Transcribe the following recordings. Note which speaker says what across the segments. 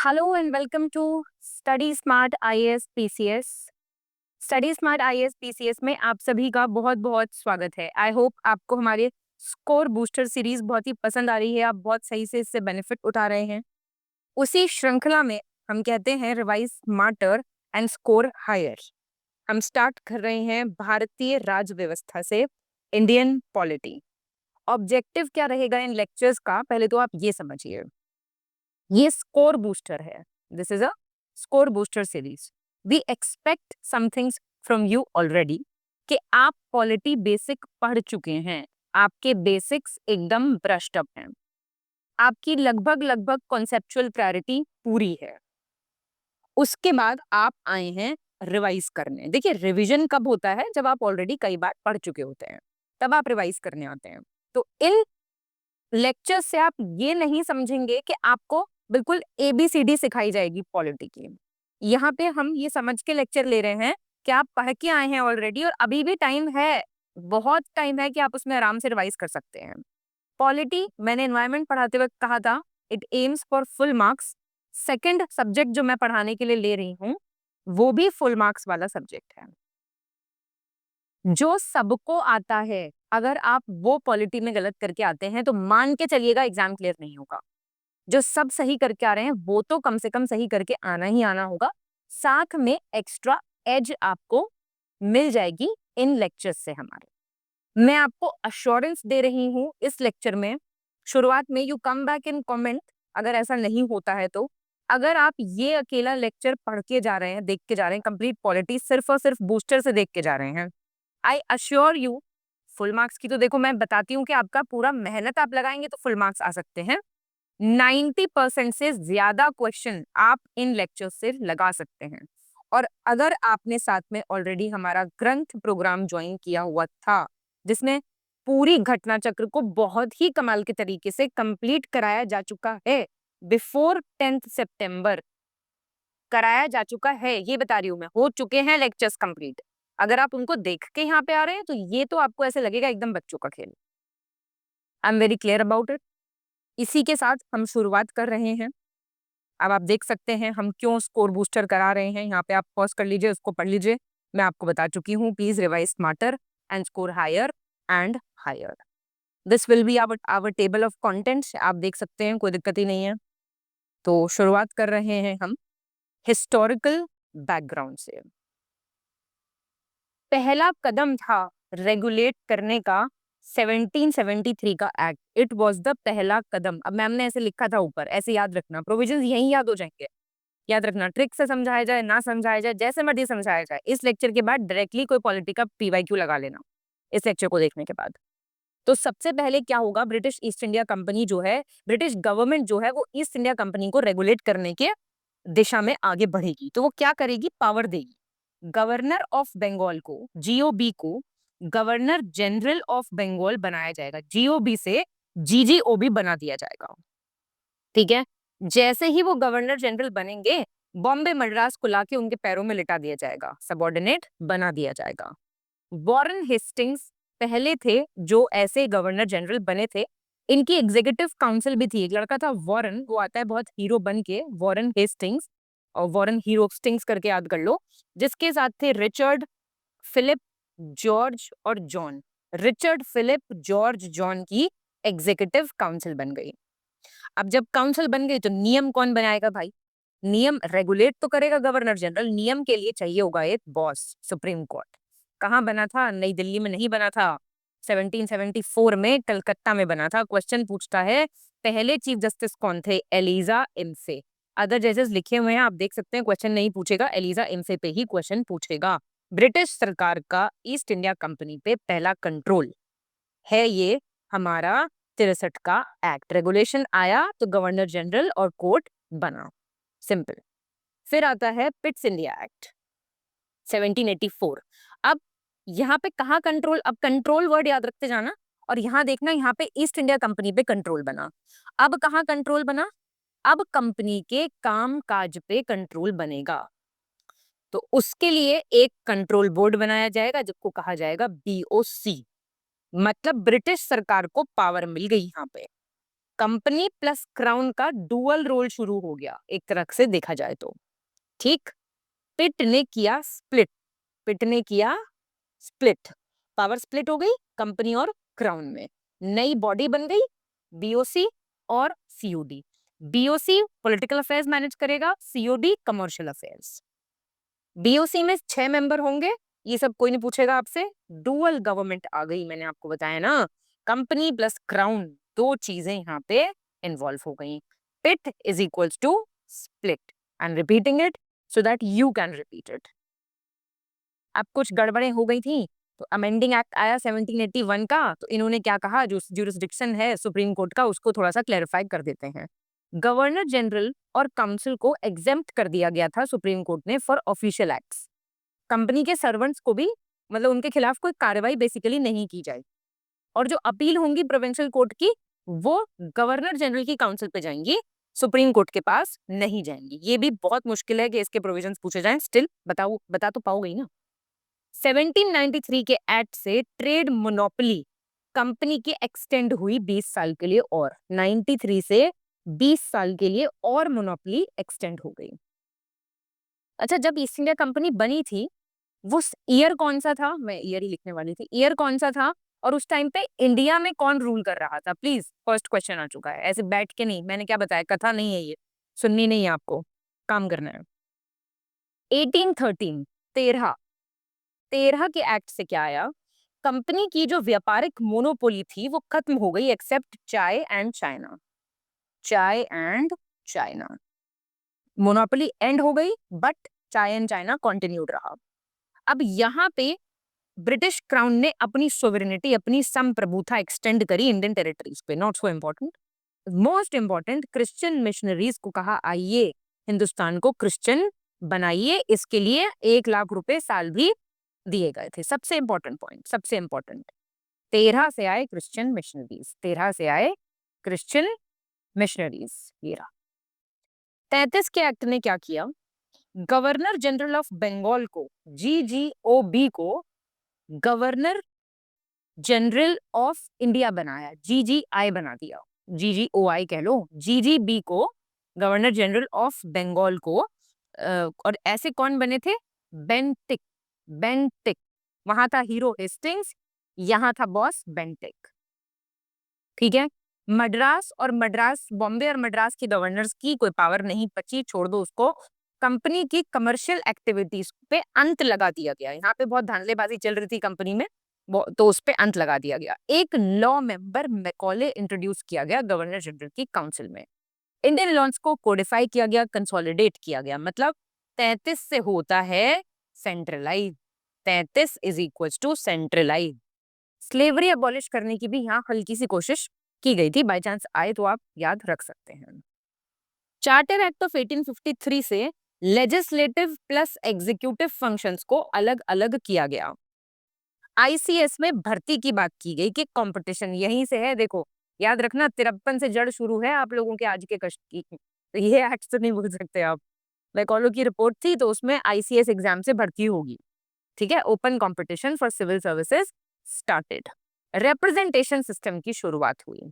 Speaker 1: Hello and welcome to Study Smart IAS PCS. Study Smart IAS PCS में आप सभी का बहुत बहुत स्वागत है। आई होप आपको हमारे स्कोर बूस्टर सीरीज बहुत ही पसंद आ रही है, आप बहुत सही से इससे बेनिफिट उठा रहे हैं। उसी श्रृंखला में हम कहते हैं revise smarter and score higher. हम स्टार्ट कर रहे हैं भारतीय राज व्यवस्था से इंडियन पॉलिटी। ऑब्जेक्टिव क्या रहेगा इन लेक्चर्स का, पहले तो आप ये समझिए। ये स्कोर बूस्टर है। This is a score booster series. We expect somethings from you already कि आप पॉलिटी बेसिक पढ़ चुके हैं, आपके बेसिक्स एकदम ब्रश्ड अप हैं, आपकी लगभग लगभग कॉन्सेप्चुअल क्लैरिटी पूरी है। उसके बाद आप आए हैं रिवाइज करने। देखिए, रिवीजन कब होता है? जब आप ऑलरेडी कई बार पढ़ चुके होते हैं, तब आप रिवाइज करने आते हैं। तो इन लेक्चर से आप ये नहीं समझेंगे कि आपको बिल्कुल एबीसीडी सिखाई जाएगी पॉलिटी की। यहाँ पे हम ये समझ के लेक्चर ले रहे हैं कि आप पढ़ के आए हैं ऑलरेडी और अभी भी टाइम है, बहुत टाइम है कि आप उसमें आराम से रिवाइज कर सकते हैं। पॉलिटी मैंने एनवायरमेंट पढ़ाते वक्त कहा था, it aims for full marks. Second subject जो मैं पढ़ाने के लिए ले रही हूँ वो भी फुल मार्क्स वाला सब्जेक्ट है, जो सबको आता है। अगर आप वो पॉलिटी में गलत करके आते हैं तो मान के चलिएगा एग्जाम क्लियर नहीं होगा। जो सब सही करके आ रहे हैं वो तो कम से कम सही करके आना ही आना होगा, साथ में एक्स्ट्रा एज आपको मिल जाएगी इन लेक्चर्स से। हमारे मैं आपको अश्योरेंस दे रही हूँ इस लेक्चर में। शुरुआत में you come back in comment अगर ऐसा नहीं होता है तो। अगर आप ये अकेला लेक्चर पढ़ के जा रहे हैं, देख के जा रहे हैं, कंप्लीट पॉलिटी सिर्फ और सिर्फ बूस्टर से देख के जा रहे हैं, I assure you full marks की तो देखो मैं बताती हूँ कि आपका पूरा मेहनत आप लगाएंगे तो फुल मार्क्स आ सकते हैं। 90% से ज्यादा क्वेश्चन आप इन लेक्चर से लगा सकते हैं। और अगर आपने साथ में ऑलरेडी हमारा ग्रंथ प्रोग्राम ज्वाइन किया हुआ था, जिसमें पूरी घटना चक्र को बहुत ही कमाल के तरीके से कंप्लीट कराया जा चुका है, बिफोर 10th सितंबर कराया जा चुका है, ये बता रही हूं मैं, हो चुके हैं लेक्चर्स कंप्लीट। अगर आप उनको देख के यहाँ पे आ रहे हैं तो ये तो आपको ऐसे लगेगा एकदम बच्चों का खेल। I am very clear about it. इसी के साथ हम शुरुआत कर रहे हैं। अब आप देख सकते हैं हम क्यों स्कोर बूस्टर करा रहे हैं। यहाँ पे आप पॉज कर लीजिए, उसको पढ़ लीजिए। मैं आपको बता चुकी हूँ, please revise smarter and score higher and higher. This will be our table of contents. आप देख सकते हैं, कोई दिक्कत ही नहीं है। तो शुरुआत कर रहे हैं हम हिस्टोरिकल बैकग्राउंड से। पहला कदम था रेगुलेट करने का 1773 का एक्ट। इट वाज द पहला कदम। अब मैम ने ऐसे लिखा था ऊपर, ऐसे याद रखना, प्रोविजंस यही याद हो जाएंगे। याद रखना, ट्रिक से समझाया जाए ना समझाया जाए, जैसे मर्जी समझाया जाए, इस लेक्चर के बाद डायरेक्टली कोई पॉलिटी का पीवाईक्यू लगा लेना इस लेक्चर को देखने के बाद। तो सबसे पहले क्या होगा, ब्रिटिश ईस्ट इंडिया कंपनी जो है, ब्रिटिश गवर्नमेंट जो है, वो ईस्ट इंडिया कंपनी को रेगुलेट करने के दिशा में आगे बढ़ेगी। तो वो क्या करेगी, पावर देगी। गवर्नर ऑफ बंगाल को, जीओबी को, गवर्नर जनरल ऑफ बंगाल बनाया जाएगा। जीओबी से जीजीओबी बना दिया जाएगा। ठीक है, जैसे ही वो गवर्नर जनरल बनेंगे, बॉम्बे मद्रास को लाके उनके पैरों में लिटा दिया जाएगा, सबऑर्डिनेट बना दिया जाएगा। वॉरेन हेस्टिंग्स पहले थे जो ऐसे गवर्नर जनरल बने थे। इनकी एग्जीक्यूटिव काउंसिल भी थी, एक लड़का था वॉरेन, वो आता है बहुत हीरो बन के, वॉरेन हेस्टिंग्स, और वॉरेन हीरो स्टिंग्स करके याद कर लो, जिसके साथ थे रिचर्ड, फिलिप, जॉर्ज और John. Richard, Philip, George, John की एग्जीक्यूटिव काउंसिल बन गई। अब जब काउंसिल बन गई तो नियम कौन बनाएगा भाई? नियम रेगुलेट तो करेगा गवर्नर जनरल, नियम के लिए चाहिए होगा एक बॉस, सुप्रीम कोर्ट। कहाँ बना था? नई दिल्ली में नहीं बना था, 1774 में कलकत्ता में बना था। क्वेश्चन पूछता है, पहले चीफ जस्टिस कौन थे? एलिजा इम्फे। अदर जजेस लिखे हुए हैं, आप देख सकते हैं, क्वेश्चन नहीं पूछेगा, एलिजा इम्फे पे ही क्वेश्चन पूछेगा। ब्रिटिश सरकार का ईस्ट इंडिया कंपनी पे पहला कंट्रोल है ये हमारा 63 का एक्ट। रेगुलेशन आया तो गवर्नर जनरल और कोर्ट बना, सिंपल। फिर आता है पिट्स इंडिया एक्ट 1784। अब यहाँ पे कहाँ कंट्रोल, अब कंट्रोल वर्ड याद रखते जाना, और यहाँ देखना, यहाँ पे ईस्ट इंडिया कंपनी पे कंट्रोल बना। अब कहाँ कंट्रोल बना? अब कंपनी के काम काज पे कंट्रोल बनेगा। तो उसके लिए एक कंट्रोल बोर्ड बनाया जाएगा, जिसको कहा जाएगा बीओसी। मतलब ब्रिटिश सरकार को पावर मिल गई यहाँ पे। कंपनी प्लस क्राउन का डुअल रोल शुरू हो गया एक तरह से देखा जाए तो। ठीक, पिट ने किया स्प्लिट, पिट ने किया स्प्लिट, पावर स्प्लिट हो गई कंपनी और क्राउन में, नई बॉडी बन गई बीओसी और COD. BOC political affairs manage करेगा, सीओडी कमर्शियल अफेयर्स। बीओसी में 6 मेंबर होंगे, ये सब कोई नहीं पूछेगा आपसे। डुअल गवर्नमेंट आ गई, मैंने आपको बताया ना, कंपनी प्लस क्राउन, दो चीजें यहाँ पे इन्वॉल्व हो गई। Pit is equals to split, and repeating it so that you can repeat it. अब कुछ गड़बड़ें हो गई थी तो अमेंडिंग एक्ट आया 1781 का, तो इन्होंने क्या कहा, जो ज्यूरिसडिक्शन है सुप्रीम कोर्ट का उसको थोड़ा सा क्लैरिफाई कर देते हैं। गवर्नर जनरल और काउंसिल को एग्जेम्प्ट कर दिया गया था सुप्रीम कोर्ट ने फॉर ऑफिशियल एक्ट्स। कंपनी के सर्वेंट्स को भी, मतलब उनके खिलाफ कोई कार्रवाई बेसिकली नहीं की जाए, और जो अपील होंगी प्रोविंशियल कोर्ट की वो गवर्नर जनरल की काउंसिल पे जाएंगी, सुप्रीम कोर्ट के पास नहीं जाएंगी। ये भी बहुत मुश्किल है कि इसके प्रोविजंस पूछे जाएं, स्टिल बताओ, बता तो पाओगे ना। 1793 के एक्ट से ट्रेड मोनोपोली कंपनी की एक्सटेंड हुई 20 साल के लिए, और 93 से 20 साल के लिए और मोनोपोली एक्सटेंड हो गई। अच्छा, जब ईस्ट इंडिया कंपनी बनी थी वो ईयर कौन सा था, मैं ईयर ही लिखने वाली थी, ईयर कौन सा था और उस टाइम पे इंडिया में कौन रूल कर रहा था? प्लीज, फर्स्ट क्वेश्चन आ चुका है, ऐसे बैठ के नहीं, मैंने क्या बताया, कथा नहीं है ये, सुननी नहीं है आपको, काम करना है। 1813, 13 के एक्ट से क्या आया, कंपनी की जो व्यापारिक मोनोपोली थी वो खत्म हो गई एक्सेप्ट चाय एंड चाइना। चाय एंड चाइना मोनोपोली एंड हो गई, बट चाय एंड चाइना कंटिन्यूड रहा। अब यहाँ पे ब्रिटिश क्राउन ने अपनी सोवरेनिटी, अपनी संप्रभुता एक्सटेंड करी इंडियन टेरिटरीज पे। Not so important, most important, Christian missionaries को कहा आइए हिंदुस्तान को क्रिश्चियन बनाइए, इसके लिए 1 लाख रुपए साल भी दिए गए थे। सबसे इंपॉर्टेंट पॉइंट, सबसे इंपॉर्टेंट, 13 से आए क्रिश्चियन मिशनरीज, 13 से आए क्रिश्चियन मिशनरीज। ये रहा। 33 के एक्ट ने क्या किया, गवर्नर जनरल ऑफ बंगाल को, GGOB को गवर्नर जनरल ऑफ इंडिया बनाया, GGI बना दिया, GGOI कह लो, GGB को गवर्नर जनरल ऑफ बंगाल को, और ऐसे कौन बने थे, बेंटिक, बेंटिक, वहां था हीरो हेस्टिंग्स, यहां था बॉस बेंटिक। ठीक है, मद्रास और मद्रास, बॉम्बे और मद्रास के गवर्नर्स की कोई पावर नहीं बची, छोड़ दो उसको। कंपनी की कमर्शियल एक्टिविटीज पे अंत लगा दिया गया, यहाँ पे बहुत धांधलेबाजी चल रही थी कंपनी में, तो उस पे अंत लगा दिया गया। एक लॉ मेंबर मैकॉले इंट्रोड्यूस किया गया गवर्नर जनरल की काउंसिल में। इंडियन लॉन्स को कोडिफाई किया गया, कंसोलिडेट किया गया, मतलब 33 से होता है centralise, 33 is equal to centralise. Slavery abolish करने की भी यहाँ हल्की सी कोशिश की गई थी, बाय चांस आए तो आप याद रख सकते हैं। चार्टर एक्ट ऑफ 1853 से लेजिस्लेटिव प्लस एग्जीक्यूटिव फंक्शंस को अलग अलग किया गया। आईसीएस में भर्ती की बात की गई कि कंपटीशन यहीं से है, देखो याद रखना, 53 से जड़ शुरू है आप लोगों के आज के कष्ट की, तो ये एक्ट तो नहीं भूल सकते आप। मैकॉले की रिपोर्ट थी तो उसमें आईसीएस एग्जाम से भर्ती होगी। ठीक है, open competition for civil services started, representation system की शुरुआत हुई,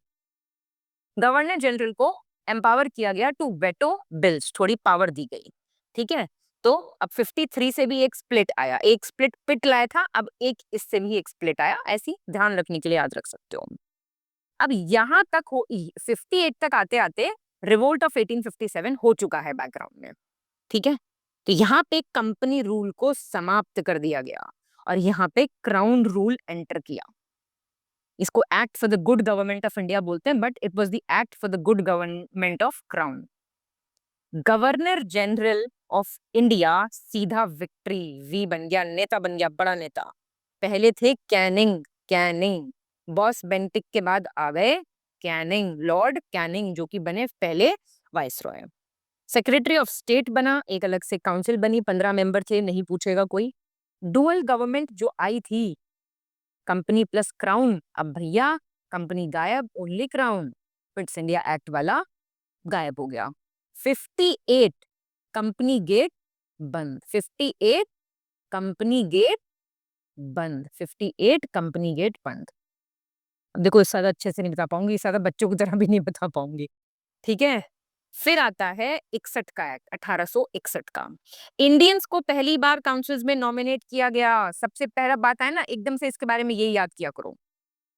Speaker 1: गवर्नर जनरल को एम्पावर किया गया टू वेटो बिल्स, थोड़ी पावर दी गई। ठीक है, तो अब 53 से भी एक स्प्लिट आया, एक स्प्लिट पिट लाया था, अब एक इससे भी एक स्प्लिट आया, ऐसी ध्यान रखने के लिए याद रख सकते हो। अब यहां तक हो, 58 तक आते आते रिवोल्ट ऑफ 1857 हो चुका है बैकग्राउंड में। ठीक है, तो यहाँ पे कंपनी रूल को समाप्त कर दिया गया और यहाँ पे क्राउन रूल एंटर किया। इसको act for the good government of India बोलते हैं, but it was the act for the good government of crown. Governor general of India सीधा विक्ट्री, वी बन गया, नेता बन गया, बड़ा नेता। पहले थे कैनिंग, कैनिंग, बॉस बेंटिक के बाद आ गए कैनिंग, लॉर्ड कैनिंग, जो कि बने पहले वाइसरॉय। सेक्रेटरी ऑफ स्टेट बना, एक अलग से काउंसिल बनी, 15 मेंबर थे, नहीं पूछेगा कोई। डुअल गवर्नमेंट जो आई थी, कंपनी प्लस क्राउन, अब भैया कंपनी गायब, only crown, fits India act वाला गायब हो गया। 58 कंपनी गेट बंद, 58 कंपनी गेट बंद, 58 कंपनी गेट बंद। अब देखो इससे ज्यादा अच्छे से नहीं बता पाऊंगी, इससे ज्यादा बच्चों की तरह भी नहीं बता पाऊंगी, ठीक है। फिर आता है 61 का एक्ट, 1861 का। इंडियंस को पहली बार काउंसिल्स में नॉमिनेट किया गया। सबसे पहला बात है ना, एकदम से इसके बारे में यही याद किया करो,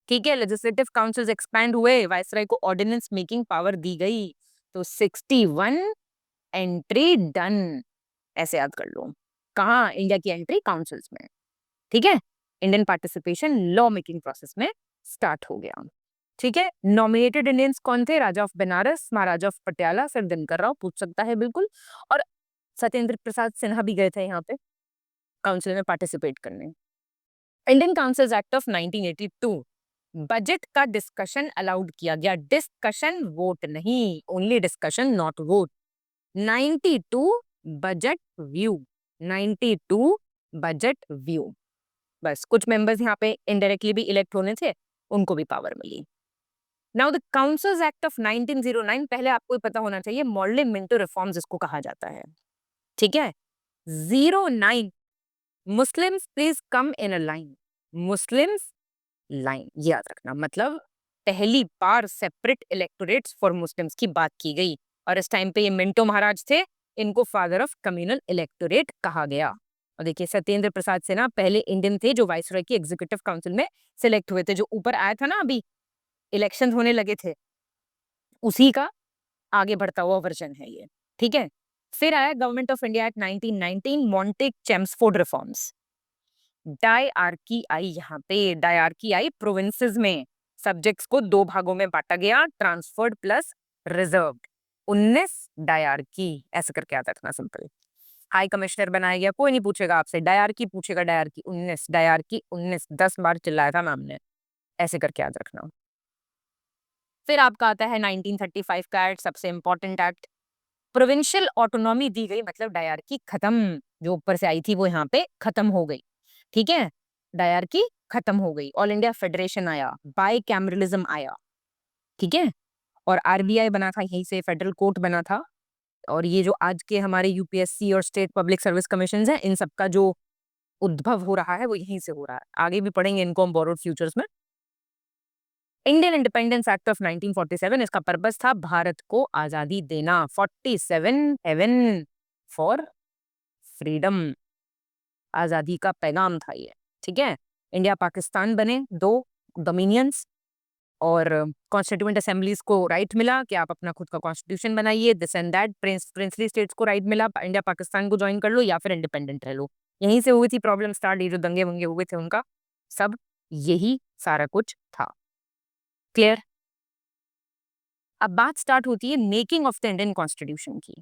Speaker 1: ठीक है। लेजिस्लेटिव काउंसिल्स एक्सपैंड हुए, वायसराय को ऑर्डिनेंस मेकिंग पावर दी गई। तो 61 एंट्री डन, ऐसे याद कर लो। कहाँ? इंडिया की एंट्री काउंसिल्स में, ठीक है। Indian participation law making process में स्टार्ट हो गया, ठीक है। नॉमिनेटेड इंडियंस कौन थे? Raja of Banaras, Maharaja of Patiala, sir Dinkar Rao, पूछ सकता है बिल्कुल। और सत्येंद्र प्रसाद सिन्हा भी गए थे यहाँ पे काउंसिल में पार्टिसिपेट करने। Indian councils act of 1982, budget का डिस्कशन अलाउड किया गया। डिस्कशन, वोट नहीं, only discussion not vote. 92 budget view, 92 budget view. बस कुछ मेंबर्स यहाँ पे इनडायरेक्टली भी इलेक्ट होने थे, उनको भी पावर मिली। Now the councils act of 1909, पहले आपको पता होना चाहिए, मॉर्ले मिंटो रिफॉर्म्स इसको कहा जाता है, ठीक है। 09, Muslims please come in a line, Muslims line, याद रखना। मतलब पहली बार सेपरेट इलेक्टोरेट्स फॉर मुस्लिम्स की बात की गई, और इस टाइम पे ये मिंटो महाराज थे, इनको फादर ऑफ कम्युनल इलेक्टोरेट कहा गया। और देखिए सत्येंद्र प्रसाद सिन्हा पहले इंडियन थे जो वाइसरॉय की एग्जीक्यूटिव काउंसिल में सिलेक्ट हुए थे, जो ऊपर आया था ना अभी, इलेक्शन होने लगे थे, उसी का आगे बढ़ता हुआ वर्जन है ये, ठीक है। फिर आया government of India act 1919, Montagu Chelmsford reforms. Dyarchy आई, यहाँ पे डायआर्की आई, प्रोविंसेस में सब्जेक्ट्स को दो भागों में बांटा गया, ट्रांसफर्ड प्लस रिजर्व्ड। 19 डायआर्की, ऐसे करके आता था ना, सिंपल। हाई कमिश्नर बनाया गया, कोई नहीं पूछेगा आपसे, डायआर्की पूछेगा, डायआर्की 19, डायआर्की 19, 10 बार चिल्लाया था मैम ने, ऐसे करके याद रखना। फिर आपका आता है 1935 का एक्ट, सबसे इंपॉर्टेंट एक्ट। प्रोविंशियल ऑटोनॉमी दी गई, मतलब डायआर्की खत्म, जो ऊपर से आई थी वो यहाँ पे खत्म हो गई, ठीक है। डायआर्की खत्म हो गई, ऑल इंडिया फेडरेशन आया, बाई कैमरलिज्म आया, ठीक है। और आरबीआई बना था, यहीं से फेडरल कोर्ट बना था। और ये जो आज के हमारे यूपीएससी और स्टेट पब्लिक सर्विस कमीशन हैं, इन सबका जो उद्भव हो रहा है वो यहीं से हो रहा है। आगे भी पढ़ेंगे इनको हम बोरोड फ्यूचर्स में। इंडियन इंडिपेंडेंस एक्ट ऑफ 1947, इसका पर्पस था भारत को आजादी देना। 47 हेवन फॉर फ्रीडम, आजादी का पैगाम था ये, ठीक है। इंडिया पाकिस्तान बने, दो डोमिनियंस, और कॉन्स्टिट्यूएंट असेंबलीज को राइट मिला कि आप अपना खुद का कॉन्स्टिट्यूशन बनाइए, this and that. Princely states को राइट मिला, इंडिया पाकिस्तान को ज्वाइन कर लो या फिर इंडिपेंडेंट रह लो। यहीं से हुई थी प्रॉब्लम स्टार्ट, ये जो दंगे वंगे हुए थे उनका, सब यही सारा कुछ था। क्लियर? अब बात स्टार्ट होती है making of the Indian constitution की,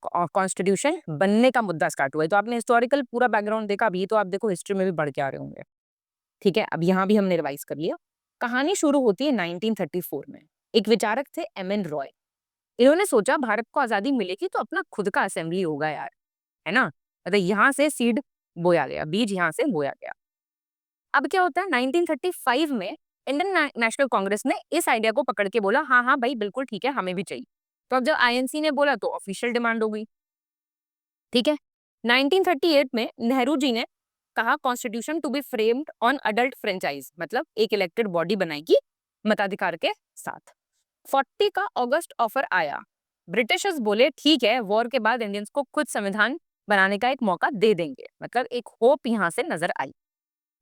Speaker 1: और कॉन्स्टिट्यूशन बनने का मुद्दा स्टार्ट हुआ है। तो आपने हिस्टोरिकल पूरा बैकग्राउंड देखा, अभी तो आप देखो हिस्ट्री में भी बढ़ के आ रहे होंगे, ठीक है। अब यहाँ भी हमने रिवाइज कर लिया। कहानी शुरू होती है 1934 में। एक विचारक थे एम एन रॉय, इन्होंने सोचा भारत को आजादी मिलेगी तो अपना खुद का असेंबली होगा यार, है ना। मतलब यहाँ से सीड बोया गया, बीज यहाँ से बोया गया। अब क्या होता है 1935 में इंडियन नेशनल कांग्रेस ने इस आइडिया को पकड़ के बोला, हाँ हाँ भाई बिल्कुल ठीक है, हमें भी चाहिए। तो अब जब आईएनसी ने बोला तो ऑफिशियल डिमांड हो गई, ठीक है। 1938 में नेहरू जी ने कहा constitution to be framed on adult franchise, मतलब एक इलेक्टेड बॉडी बनाएगी मताधिकार के साथ। 40 का अगस्त ऑफर आया, ब्रिटिशर्स बोले ठीक है, वॉर के बाद इंडियंस को खुद संविधान बनाने का एक मौका दे देंगे, मतलब एक होप यहां से नजर आई।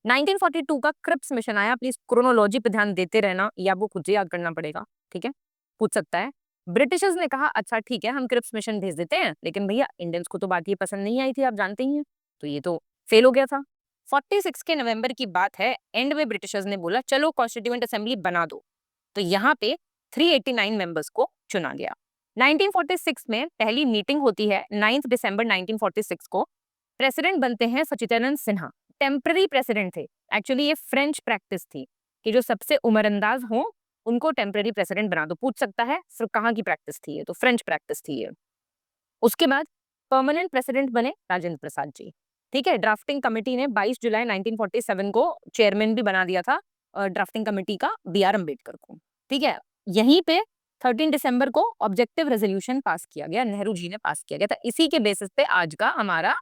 Speaker 1: 1942 का क्रिप्स मिशन आया, प्लीज क्रोनोलॉजी पे ध्यान देते रहना, या आपको खुद से याद करना पड़ेगा, ठीक है, पूछ सकता है। ब्रिटिशर्स ने कहा अच्छा ठीक है हम क्रिप्स मिशन भेज देते हैं, लेकिन भैया इंडियंस को तो बात ये पसंद नहीं आई थी, आप जानते ही हैं, तो ये तो फेल हो गया था। 46 के नवंबर की बात है, एंड में ब्रिटिशर्स ने बोला चलो कॉन्स्टिट्यूएंट असेंबली बना दो। तो यहाँ पे 389 मेंबर्स को चुना गया। 1946 में पहली मीटिंग होती है, 9 दिसंबर 1946 को। प्रेसिडेंट बनते हैं सचिदानंद सिन्हा, टेम्पररी प्रेसिडेंट थे। एक्चुअली ये फ्रेंच प्रैक्टिस थी कि जो सबसे उम्रअंदाज हो उनको टेम्पररी प्रेसिडेंट बना दो, पूछ सकता है सिर्फ कहाँ की प्रैक्टिस थी ये, तो फ्रेंच प्रैक्टिस थी ये। उसके बाद परमानेंट प्रेसिडेंट बने राजेंद्र प्रसाद जी, ठीक है। ड्राफ्टिंग कमेटी ने 22 जुलाई 1947 को चेयरमैन भी बना दिया था ड्राफ्टिंग कमेटी का, बी आर अम्बेडकर को, ठीक है। यहीं पे 13 दिसंबर को ऑब्जेक्टिव रेजोल्यूशन पास किया गया, नेहरू जी ने पास किया गया था। इसी के बेसिस पे आज का हमारा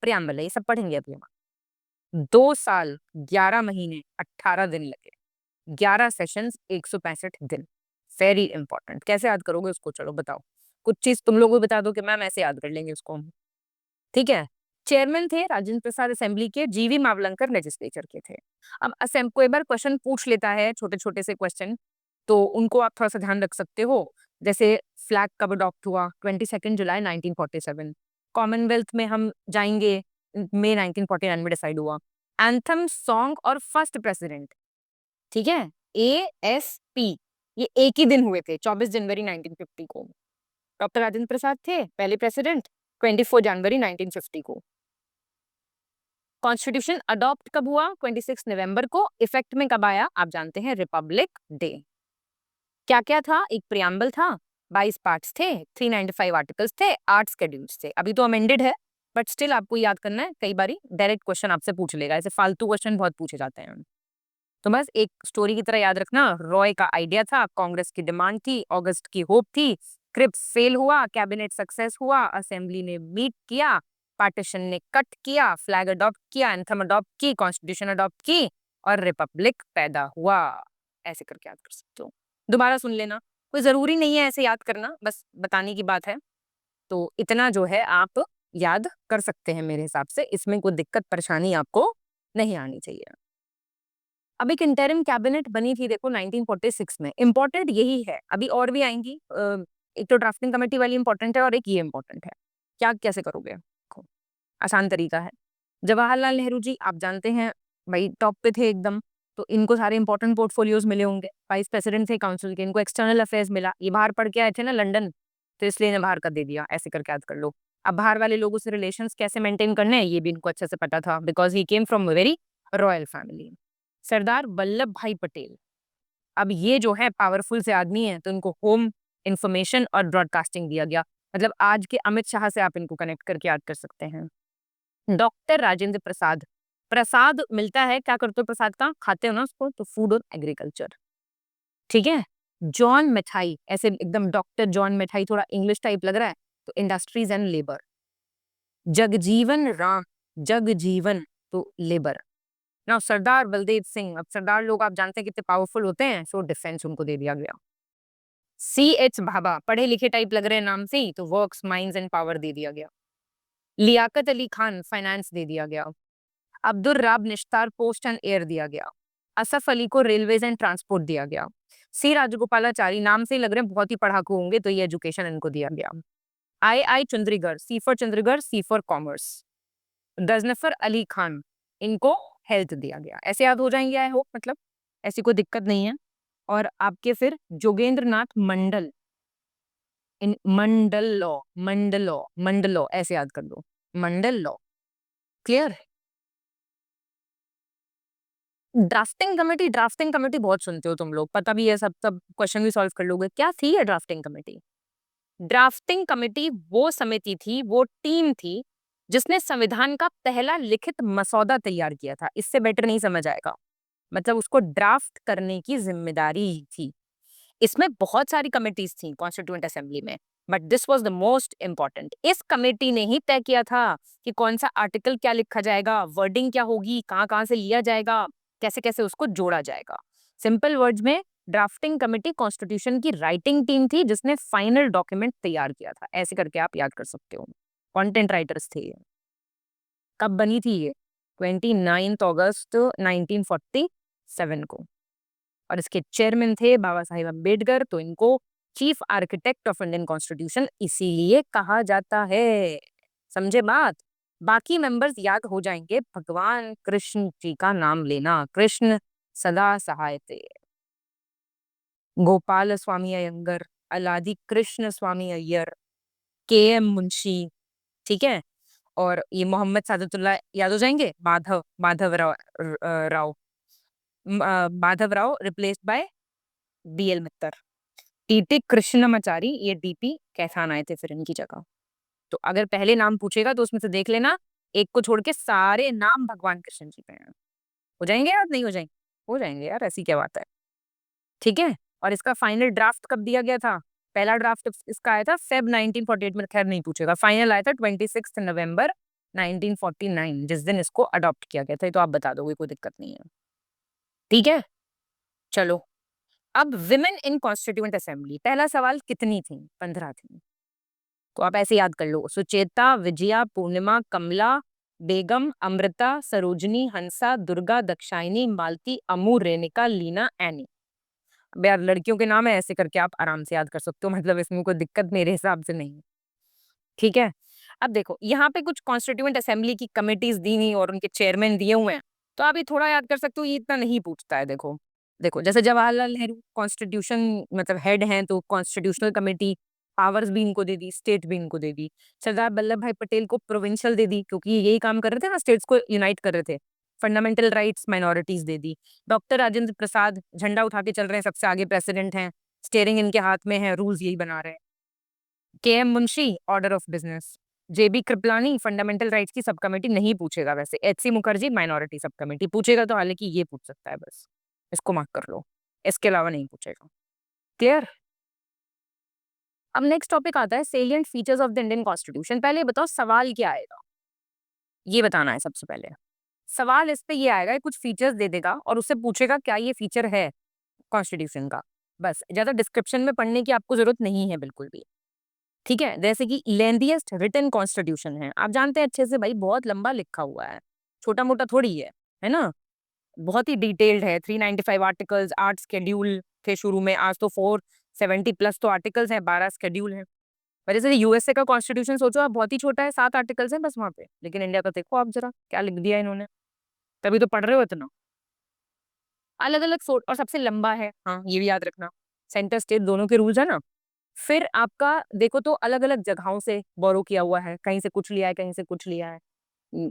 Speaker 1: प्रियम्बल है, ये सब पढ़ेंगे अभी हम। 2 साल 11 महीने 18 दिन लगे, 11 सेशंस, 165 दिन। Very important. कैसे याद करोगे उसको, चलो बताओ। कुछ चीज तुम लोगों को बता दो कि मैम ऐसे याद कर लेंगे उसको हम। ठीक है। चेयरमैन थे राजेंद्र प्रसाद असेंबली के, जीवी मावलंकर लेजिस्लेचर के थे। अब कोई बार क्वेश्चन पूछ लेता है, छोटे छोटे से क्वेश्चन, तो उनको आप थोड़ा सा ध्यान रख सकते हो। जैसे फ्लैग कब अडॉप्ट हुआ, 22 जुलाई 1947। कॉमनवेल्थ में हम जाएंगे, मई 1949 में डिसाइड हुआ। एंथम सॉन्ग और फर्स्ट प्रेसिडेंट, ठीक है, ASP, ये एक ही दिन हुए थे, 24 जनवरी 1950 को। डॉक्टर राजेंद्र प्रसाद थे पहले प्रेसिडेंट, 24 जनवरी 1950 को। कॉन्स्टिट्यूशन अडॉप्ट कब हुआ, 26 नवंबर को। इफेक्ट में कब आया, आप जानते हैं, रिपब्लिक डे। क्या क्या था, एक प्रियम्बल था, 22 पार्ट्स थे, 395 आर्टिकल्स थे, 8 शेड्यूल्स थे। अभी तो अमेंडेड है, बट स्टिल आपको याद करना है, कई बारी डायरेक्ट क्वेश्चन आपसे पूछ लेगा, ऐसे फालतू क्वेश्चन बहुत पूछे जाते हैं। तो बस एक स्टोरी की तरह याद रखना, रॉय का आइडिया था, कांग्रेस की डिमांड थी, अगस्त की होप थी, क्रिप्स फेल हुआ, कैबिनेट सक्सेस हुआ, असेंबली ने मीट किया, पार्टीशन ने कट किया, फ्लैग अडॉप्ट किया, एंथम अडॉप्ट की, कॉन्स्टिट्यूशन अडॉप्ट की, और रिपब्लिक पैदा हुआ। ऐसे करके याद कर सकते हो। दोबारा सुन लेना, कोई जरूरी नहीं है ऐसे याद करना, बस बताने की बात है। तो इतना जो है आप याद कर सकते हैं मेरे हिसाब से, इसमें कोई दिक्कत परेशानी आपको नहीं आनी चाहिए। अब एक इंटरिम कैबिनेट बनी थी, देखो 1946 में। इंपॉर्टेंट यही है, अभी और भी आएंगी। एक तो ड्राफ्टिंग कमेटी वाली इंपॉर्टेंट है और एक ये इंपॉर्टेंट है। क्या कैसे करोगे, देखो, आसान तरीका है। जवाहरलाल नेहरू जी आप जानते हैं, भाई टॉप पे थे एकदम, तो इनको सारे इंपॉर्टेंट पोर्टफोलियोज मिले होंगे। वाइस प्रेसिडेंट थे काउंसिल के, इनको एक्सटर्नल अफेयर्स मिला। ये बाहर पढ़ के आए थे ना लंदन, तो इसलिए इन्हें बाहर का दे दिया, ऐसे करके याद कर लो। अब बाहर वाले लोगों से रिलेशंस कैसे मेंटेन करने हैं, ये भी इनको अच्छे से पता था, because he came from a very royal family. Sardar Vallabh Bhai Patel, अब ये जो है पावरफुल से आदमी है, तो इनको होम इंफॉर्मेशन और ब्रॉडकास्टिंग दिया गया। मतलब आज के अमित शाह से आप इनको कनेक्ट करके याद कर सकते हैं। डॉक्टर राजेंद्र प्रसाद, प्रसाद मिलता है, क्या करते हो प्रसाद का, खाते हो ना उसको, तो फूड और एग्रीकल्चर। ठीक है। जॉन मिठाई, ऐसे एकदम डॉक्टर जॉन मिठाई, थोड़ा इंग्लिश टाइप लग रहा है, तो industries and labour. Jagjivan Ram, Jagjivan, तो लेबर ना। सरदार बलदेव सिंह, अब सरदार लोग आप जानते हैं कितने पावरफुल होते हैं, सो डिफेंस उनको दे दिया गया। CH भाभा, पढ़े लिखे टाइप लग रहे हैं नाम से ही, तो वर्क्स माइंस एंड पावर दे दिया गया। लियाकत अली खान, फाइनेंस दे दिया गया। अब्दुल राब निश्तार, पोस्ट एंड एयर दिया गया। असफ अली को रेलवेज एंड ट्रांसपोर्ट दिया गया। C राजगोपालाचारी, नाम से ही लग रहे हैं बहुत ही पढ़ाकू होंगे, तो ये एजुकेशन इनको दिया गया। I Chandigarh, C for Chandigarh, C for commerce. Ghazanfar Ali Khan, इनको हेल्थ दिया गया। ऐसे याद हो जाएंगे, आई होप, मतलब ऐसी कोई दिक्कत नहीं है। और आपके फिर जोगेंद्र नाथ मंडल, इन मंडल लॉ ऐसे याद कर लो, मंडल लॉ। क्लियर। ड्राफ्टिंग कमेटी बहुत सुनते हो तुम लोग, पता भी है, सब सब क्वेश्चन भी सॉल्व कर लोगे। क्या थी ये ड्राफ्टिंग कमेटी? ड्राफ्टिंग कमेटी वो समिति थी, वो टीम थी, जिसने संविधान का पहला लिखित मसौदा तैयार किया था। इससे बेटर नहीं समझ आएगा, मतलब उसको ड्राफ्ट करने की जिम्मेदारी थी। इसमें बहुत सारी कमिटीज थी कॉन्स्टिट्यूएंट असेंबली में, but this was the most important. इस कमेटी ने ही तय किया था कि कौन सा आर्टिकल क्या लिखा जाएगा, वर्डिंग क्या होगी, कहाँ कहाँ से लिया जाएगा, कैसे कैसे उसको जोड़ा जाएगा। सिंपल वर्ड्स में, ड्राफ्टिंग कमेटी कॉन्स्टिट्यूशन की राइटिंग टीम थी, जिसने फाइनल डॉक्यूमेंट तैयार किया था। ऐसे करके आप याद कर सकते हो, कंटेंट राइटर्स थे ये। कब बनी थी ये? 29 अगस्त 1947 को। और इसके चेयरमैन थे बाबा साहिब अम्बेडकर, तो इनको chief architect of Indian constitution इसीलिए कहा जाता है। समझे बात? बाकी मेंबर्स याद हो जाएंगे, भगवान कृष्ण जी का नाम लेना, कृष्ण सदा सहायते। गोपाल स्वामी अयंगर, अलादी कृष्ण स्वामी अय्यर, KM मुंशी, ठीक है। और ये मोहम्मद सादतुल्लाह याद हो जाएंगे, Madhav Rao, Madhav Rao replaced by BL Mitter. TT Krishnamachari, ये DP कैथान आए थे फिर इनकी जगह। तो अगर पहले नाम पूछेगा तो उसमें से देख लेना, एक को छोड़ के सारे नाम भगवान कृष्ण जी पे हैं। हो जाएंगे यार, नहीं हो जाएंगे? हो जाएंगे यार, ऐसी क्या बात है। ठीक है। और इसका फाइनल ड्राफ्ट कब दिया गया था? पहला ड्राफ्ट इसका आया था फेब 1948 में, खैर नहीं पूछेगा। फाइनल आया था 26 नवंबर 1949, जिस दिन इसको अडॉप्ट किया गया था। ये तो आप बता दोगे, कोई दिक्कत नहीं है। ठीक है। चलो, अब विमेन इन कॉन्स्टिट्यूएंट असेंबली, पहला सवाल कितनी थी? 15 थी। तो आप ऐसे याद कर लो, सुचेता, विजया, पूर्णिमा, कमला, बेगम, अमृता, सरोजनी, हंसा, दुर्गा, दक्षाइनी, मालती, अमू, रेनिका, लीना, एनी। अब यार लड़कियों के नाम है, ऐसे करके आप आराम से याद कर सकते हो, मतलब इसमें कोई दिक्कत मेरे हिसाब से नहीं है। ठीक है, अब देखो यहाँ पे कुछ कॉन्स्टिट्यूएंट असेंबली की कमिटीज दी हुई और उनके चेयरमैन दिए हुए हैं, तो आप ये थोड़ा याद कर सकते हो, ये इतना नहीं पूछता है। देखो देखो, जैसे जवाहरलाल नेहरू कॉन्स्टिट्यूशन मतलब हेड हैं, तो कॉन्स्टिट्यूशनल कमेटी पावर्स भी इनको दे दी, स्टेट भी इनको दे दी। सरदार वल्लभ भाई पटेल को प्रोविंशियल दे दी, क्योंकि ये यही काम कर रहे थे ना, स्टेट्स को यूनाइट कर रहे थे। फंडामेंटल राइट्स माइनॉरिटीज दे दी। डॉक्टर राजेंद्र प्रसाद झंडा उठा के चल रहे हैं, सबसे आगे प्रेसिडेंट हैं, स्टेयरिंग इनके हाथ में है, रूल्स यही बना रहे हैं। K M Munshi order of business. JB Kripalani fundamental rights की सब कमेटी नहीं पूछेगा वैसे। H C Mukherjee minority sub committee पूछेगा, तो हालांकि ये पूछ सकता है, बस इसको मार्क कर लो, इसके अलावा नहीं पूछेगा। क्लियर? अब नेक्स्ट टॉपिक आता है salient features of the Indian constitution. पहले बताओ सवाल क्या आएगा, ये बताना है सबसे पहले। सवाल इस पे ये आएगा, कुछ फीचर्स दे देगा और उससे पूछेगा क्या ये फीचर है कॉन्स्टिट्यूशन का। बस ज्यादा डिस्क्रिप्शन में पढ़ने की आपको जरूरत नहीं है बिल्कुल भी। ठीक है, जैसे कि लेंथीएस्ट रिटन कॉन्स्टिट्यूशन है, आप जानते हैं अच्छे से भाई, बहुत लंबा लिखा हुआ है, छोटा मोटा थोड़ी है ना, बहुत ही डिटेल्ड है। 395 आर्टिकल्स, 8 शेड्यूल थे शुरू में, आज तो 470 प्लस तो आर्टिकल्स हैं, 12 शेड्यूल हैं। पर जैसे यूएसए का कॉन्स्टिट्यूशन सोचो आप, बहुत ही छोटा है, 7 आर्टिकल्स हैं बस वहां पे, लेकिन इंडिया का देखो आप जरा क्या लिख दिया इन्होंने, तभी तो पढ़ रहे हो इतना। अलग अलग सोच, और सबसे लंबा है, हाँ ये भी याद रखना, सेंटर स्टेट दोनों के रूल्स है ना। फिर आपका देखो तो अलग अलग जगहों से बोरो किया हुआ है, कहीं से कुछ लिया है, कहीं से कुछ लिया है,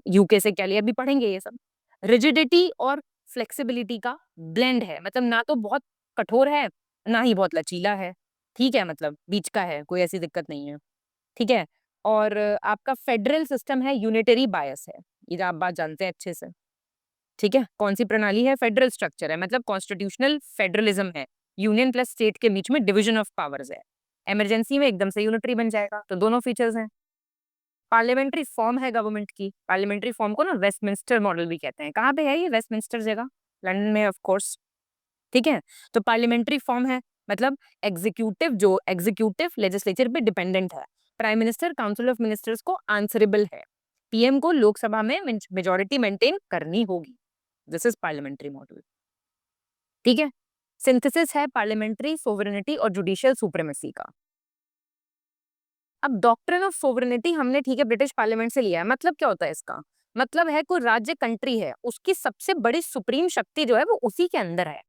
Speaker 1: यूके से क्या लिया, अभी पढ़ेंगे ये सब। रिजिडिटी और फ्लेक्सिबिलिटी का ब्लेंड है, मतलब ना तो बहुत कठोर है, ना ही बहुत लचीला है। ठीक है, मतलब बीच का है, कोई ऐसी दिक्कत नहीं है। ठीक है, और आपका फेडरल सिस्टम है, यूनिटरी बायस है, ये तो आप बात जानते हैं अच्छे से। ठीक है, कौन सी प्रणाली है? फेडरल स्ट्रक्चर है, मतलब कॉन्स्टिट्यूशनल फेडरलिज्म है, यूनियन प्लस स्टेट के बीच में डिवीजन ऑफ पावर्स है। इमरजेंसी में एकदम से यूनिटरी बन जाएगा, तो दोनों फीचर्स हैं। पार्लियामेंट्री फॉर्म है गवर्नमेंट की, पार्लियामेंट्री फॉर्म को ना वेस्टमिंस्टर मॉडल भी कहते हैं। कहाँ पे है ये वेस्टमिंस्टर जगह? लंदन में ऑफ कोर्स। ठीक है, तो पार्लियामेंट्री फॉर्म है, मतलब एग्जीक्यूटिव लेजिस्लेचर पे डिपेंडेंट है। Prime minister council of ministers को आंसरेबल है, पीएम को लोकसभा में मेजोरिटी मेंटेन करनी होगी। This is parliamentary model. ठीक है, सिंथेसिस है पार्लियामेंट्री सोवरेनिटी और जुडिशियल सुप्रीमेसी का। अब डॉक्ट्रिन ऑफ सोवरेनिटी हमने ठीक है ब्रिटिश पार्लियामेंट से लिया है, मतलब क्या होता है इसका? मतलब है कोई राज्य कंट्री है, उसकी सबसे बड़ी सुप्रीम शक्ति जो है वो उसी के अंदर है।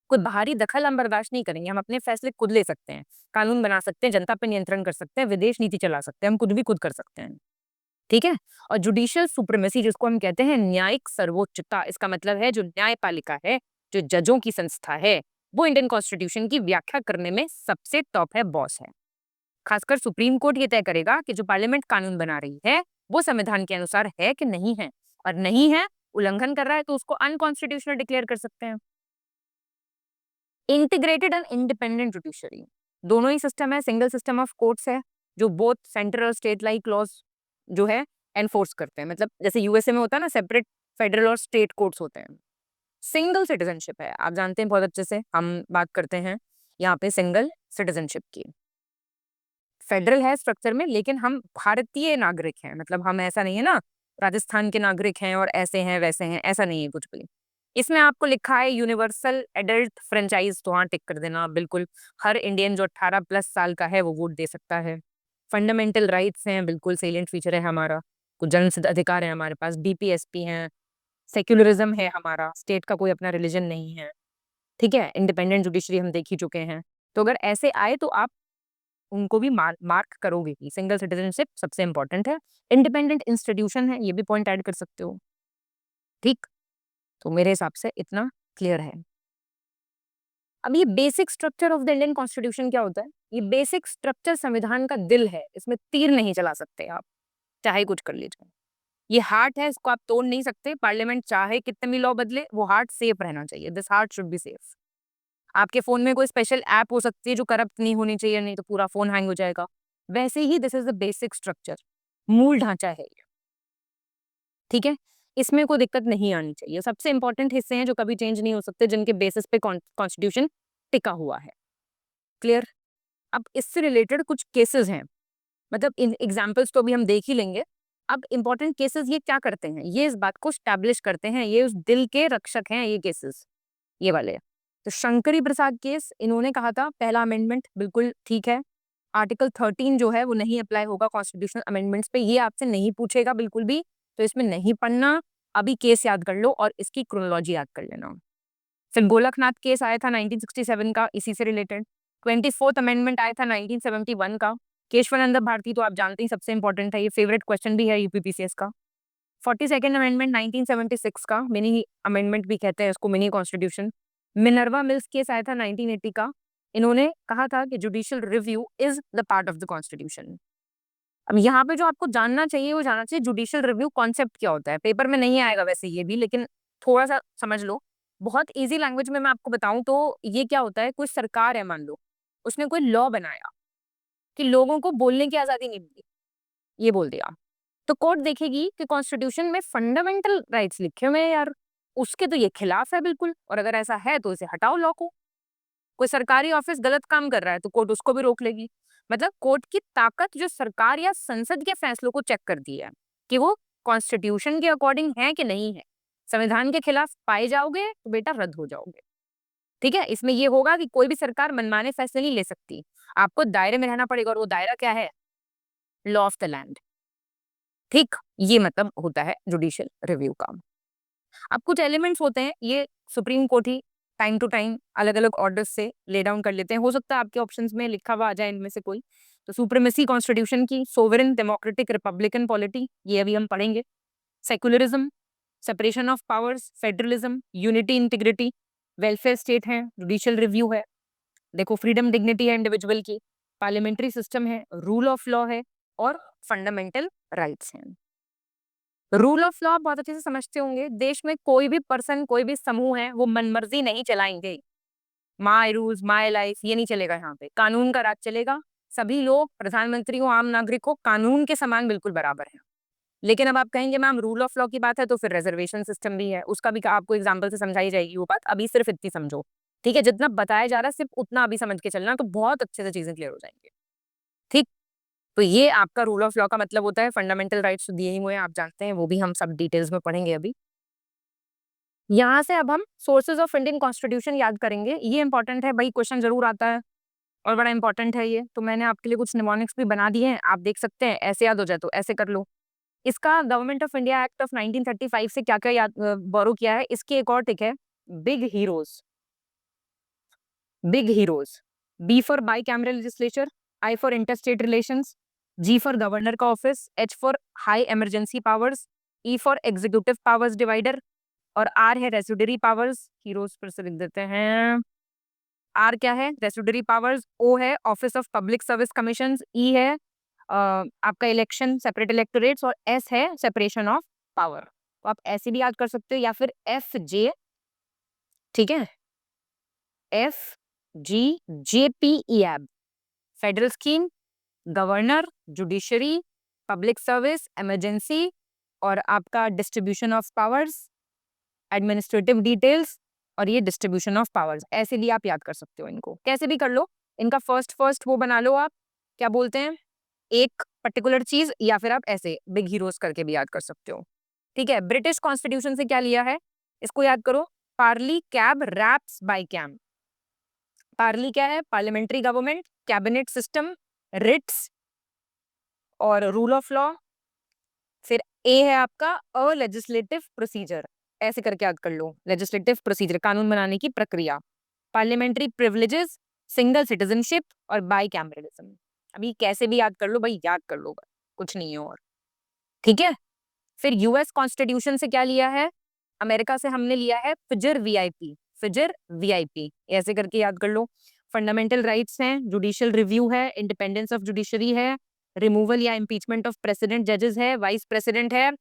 Speaker 1: कोई बाहरी दखल हम बर्दाश्त नहीं करेंगे, हम अपने फैसले खुद ले सकते हैं, कानून बना सकते हैं, जनता पे नियंत्रण कर सकते हैं, विदेश नीति चला सकते हैं, हम कुछ भी खुद कर सकते हैं। ठीक है, और जुडिशियल सुप्रीमेसी जिसको हम कहते हैं न्यायिक सर्वोच्चता, इसका मतलब है जो न्यायपालिका है, जो जजों की संस्था है, वो इंडियन कॉन्स्टिट्यूशन की व्याख्या करने में सबसे टॉप है, बॉस है। खासकर सुप्रीम कोर्ट ये तय करेगा कि जो पार्लियामेंट कानून बना रही है वो संविधान के अनुसार है कि नहीं है, और नहीं है, उल्लंघन कर रहा है, तो उसको अनकॉन्स्टिट्यूशनल डिक्लेयर कर सकते हैं। इंटीग्रेटेड एंड इंडिपेंडेंट जुडिशरी, दोनों ही सिस्टम है, सिंगल सिस्टम ऑफ कोर्ट्स है, जो बोथ सेंट्रल और स्टेट लाइक लॉज जो है एनफोर्स करते हैं। मतलब जैसे यूएसए में होता है ना, सेपरेट फेडरल और स्टेट कोर्ट्स होते हैं। सिंगल सिटीजनशिप है, आप जानते हैं बहुत अच्छे से, हम बात करते हैं यहाँ पे सिंगल सिटीजनशिप की। फेडरल है स्ट्रक्चर में, लेकिन हम भारतीय नागरिक हैं, मतलब हम ऐसा नहीं है ना राजस्थान के नागरिक हैं और ऐसे हैं वैसे हैं, ऐसा नहीं है कुछ भी। इसमें आपको लिखा है यूनिवर्सल एडल्ट फ्रेंचाइज, तो हाँ टिक कर देना बिल्कुल। हर इंडियन जो 18 प्लस साल का है वो वोट दे सकता है। फंडामेंटल राइट्स हैं, बिल्कुल सेलिएंट फीचर है हमारा। कुछ जन सिद्ध अधिकार है हमारे पास, बीपीएसपी हैं। सेक्युलरिज्म है हमारा, स्टेट का कोई अपना रिलीजन नहीं है। ठीक है, इंडिपेंडेंट जुडिशरी हम देख ही चुके हैं। तो अगर ऐसे आए तो आप उनको भी मार्क करोगे कि सिंगल सिटीजनशिप सबसे इंपॉर्टेंट है। इंडिपेंडेंट इंस्टीट्यूशन है, ये भी पॉइंट ऐड कर सकते हो। ठीक, तो मेरे हिसाब से इतना क्लियर है। अब ये basic structure of the Indian constitution क्या होता है? ये बेसिक स्ट्रक्चर संविधान का दिल है, इसमें तीर नहीं चला सकते आप, चाहे कुछ कर लीजिए। ये हार्ट है, इसको आप तोड़ नहीं सकते। पार्लियामेंट चाहे कितने भी लॉ बदले, वो हार्ट सेफ रहना चाहिए, this heart should be safe. आपके फोन में कोई स्पेशल ऐप हो सकती है जो करप्ट नहीं होनी चाहिए, नहीं तो पूरा फोन हैंग हो जाएगा। वैसे ही this is the basic structure, मूल ढांचा है ये। ठीक है, इसमें कोई दिक्कत नहीं आनी चाहिए। सबसे इंपॉर्टेंट हिस्से हैं जो कभी चेंज नहीं हो सकते, जिनके बेसिस पे कॉन्स्टिट्यूशन टिका हुआ है। क्लियर? अब इससे रिलेटेड कुछ केसेस हैं, मतलब इन एग्जाम्पल्स तो अभी हम देख ही लेंगे। अब इंपॉर्टेंट केसेस ये क्या करते हैं, ये इस बात को स्टैब्लिश करते हैं, ये उस दिल के रक्षक हैं ये केसेस, ये वाले। तो शंकरी प्रसाद केस, इन्होंने कहा था पहला अमेंडमेंट बिल्कुल ठीक है, आर्टिकल 13 जो है वो नहीं अप्लाई होगा कॉन्स्टिट्यूशनल अमेंडमेंट्स पे, ये आपसे नहीं पूछेगा बिल्कुल भी, तो इसमें नहीं पढ़ना। अभी केस याद कर लो और इसकी क्रोनोलॉजी याद कर लेना। फिर गोलकनाथ केस आया था 1967 का, इसी से रिलेटेड। 24th अमेंडमेंट आया था 1971 का। केशवानंद भारती तो आप जानते ही, सबसे इंपॉर्टेंट है, ये फेवरेट क्वेश्चन भी है यूपीपीसीएस का। 42nd अमेंडमेंट 1976 का, मिनी अमेंडमेंट भी कहते हैं इसको, mini constitution. Minerva mills case आया था 1980 का। इन्होंने कहा था कि judicial review is the part of the constitution. अब यहाँ पे जो आपको जानना चाहिए वो जानना चाहिए जुडिशियल रिव्यू कॉन्सेप्ट क्या होता है। पेपर में नहीं आएगा वैसे ये भी, लेकिन थोड़ा सा समझ लो। बहुत इजी लैंग्वेज में मैं आपको बताऊं तो ये क्या होता है, कोई सरकार है मान लो, उसने कोई लॉ बनाया कि लोगों को बोलने की आजादी नहीं मिली, ये बोल दिया, तो कोर्ट देखेगी कि कॉन्स्टिट्यूशन में फंडामेंटल राइट्स लिखे हुए हैं यार, उसके तो ये खिलाफ है बिल्कुल, और अगर ऐसा है तो इसे हटाओ लॉ को। कोई सरकारी ऑफिस गलत काम कर रहा है तो कोर्ट उसको भी रोक लेगी। मतलब कोर्ट की ताकत जो सरकार या संसद के फैसलों को चेक करती है कि वो कॉन्स्टिट्यूशन के अकॉर्डिंग है कि नहीं है। संविधान के खिलाफ पाए जाओगे तो बेटा रद्द हो जाओगे। ठीक है, इसमें ये होगा कि कोई भी सरकार मनमाने फैसले नहीं ले सकती, आपको दायरे में रहना पड़ेगा, और वो दायरा क्या है, लॉ ऑफ द लैंड। ठीक, ये मतलब होता है जुडिशियल रिव्यू का। अब कुछ एलिमेंट्स होते हैं, ये सुप्रीम कोर्ट ही टाइम टू टाइम अलग अलग ऑर्डर्स से ले डाउन कर लेते हैं, हो सकता है आपके ऑप्शंस में लिखा हुआ आ जाए इनमें से कोई। तो सुप्रीमेसी कॉन्स्टिट्यूशन की, सोवरेन डेमोक्रेटिक रिपब्लिकन पॉलिटी, ये अभी हम पढ़ेंगे। Secularism, separation of powers, federalism, unity integrity, welfare state है, जुडिशियल रिव्यू है। देखो फ्रीडम डिग्निटी है इंडिविजुअल की, पार्लियामेंट्री सिस्टम है, रूल ऑफ लॉ है, और फंडामेंटल राइट्स हैं। रूल ऑफ लॉ बहुत अच्छे से समझते होंगे, देश में कोई भी पर्सन, कोई भी समूह है, वो मनमर्जी नहीं चलाएंगे। माई रूल्स माई लाइफ ये नहीं चलेगा, यहाँ पे कानून का राज चलेगा। सभी लोग, प्रधानमंत्री हो, आम नागरिक हो, कानून के समान बिल्कुल बराबर है। लेकिन अब आप कहेंगे मैम रूल ऑफ लॉ की बात है तो फिर रिजर्वेशन सिस्टम भी है, उसका भी आपको एग्जाम्पल से समझाई जाएगी वो बात, अभी सिर्फ इतनी समझो। ठीक है, जितना बताया जा रहा है सिर्फ उतना अभी समझ के चलना, तो बहुत अच्छे से चीजें क्लियर हो जाएंगे। ठीक, तो ये आपका रूल ऑफ लॉ का मतलब होता है फंडामेंटल राइट्स दिए ही हुए हैं, आप जानते हैं, वो भी हम सब डिटेल्स में पढ़ेंगे अभी। यहाँ से अब हम सोर्सेज ऑफ इंडियन कॉन्स्टिट्यूशन याद करेंगे, ये इंपॉर्टेंट है भाई, क्वेश्चन जरूर आता है और बड़ा इंपॉर्टेंट है ये, तो मैंने आपके लिए कुछ निमोनिक्स भी बना दिए हैं, आप देख सकते हैं, ऐसे याद हो जाए तो ऐसे कर लो। इसका government of India act of 1935 से क्या क्या याद बोरो किया है, इसकी एक और टिक है, big heroes. Big heroes, B for bicameral legislature, I for interstate relations, G for governor का office, H for high emergency powers, E for executive powers divider, और आर है रेसिडरी पावर्स। हीरोज पर से लिख देते हैं, are क्या है, रेसिडरी पावर्स, ओ है office of public service commission, E है आपका इलेक्शन सेपरेट इलेक्टोरेट्स, और एस है सेपरेशन ऑफ पावर। तो आप ऐसे भी याद कर सकते हो, या फिर एफ जे, ठीक है, F G J P E एब, federal scheme, governor, judiciary, public service, emergency, और आपका distribution of powers, administrative details, और ये डिस्ट्रीब्यूशन ऑफ पावर्स। ऐसे भी आप याद कर सकते हो, इनको कैसे भी कर लो, इनका फर्स्ट फर्स्ट वो बना लो आप, क्या बोलते हैं, एक पर्टिकुलर चीज, या फिर आप ऐसे बिग हीरोज करके भी याद कर सकते हो। ठीक है, ब्रिटिश कॉन्स्टिट्यूशन से क्या लिया है, इसको याद करो, parli cab raps by cam. Parli क्या है, parliamentary government, cabinet system, writs, और रूल ऑफ लॉ। फिर ए है आपका अ लेजिस्लेटिव प्रोसीजर, ऐसे करके याद कर लो, लेजिस्लेटिव प्रोसीजर कानून बनाने की प्रक्रिया, पार्लियामेंट्री प्रिविलेजेस, सिंगल सिटीजनशिप, और बाई कैमरलिज्म। अभी कैसे भी याद कर लो भाई, याद कर लो, कुछ नहीं है और। ठीक है, फिर यूएस कॉन्स्टिट्यूशन से क्या लिया है, अमेरिका से हमने लिया है फिजर वीआईपी, फिजर वीआईपी, ऐसे करके याद कर लो। फंडामेंटल राइट्स हैं, जुडिशियल रिव्यू है, इंडिपेंडेंस ऑफ जुडिशरी है, रिमूवल या इम्पीचमेंट ऑफ प्रेसिडेंट जजेस है, वाइस प्रेसिडेंट है,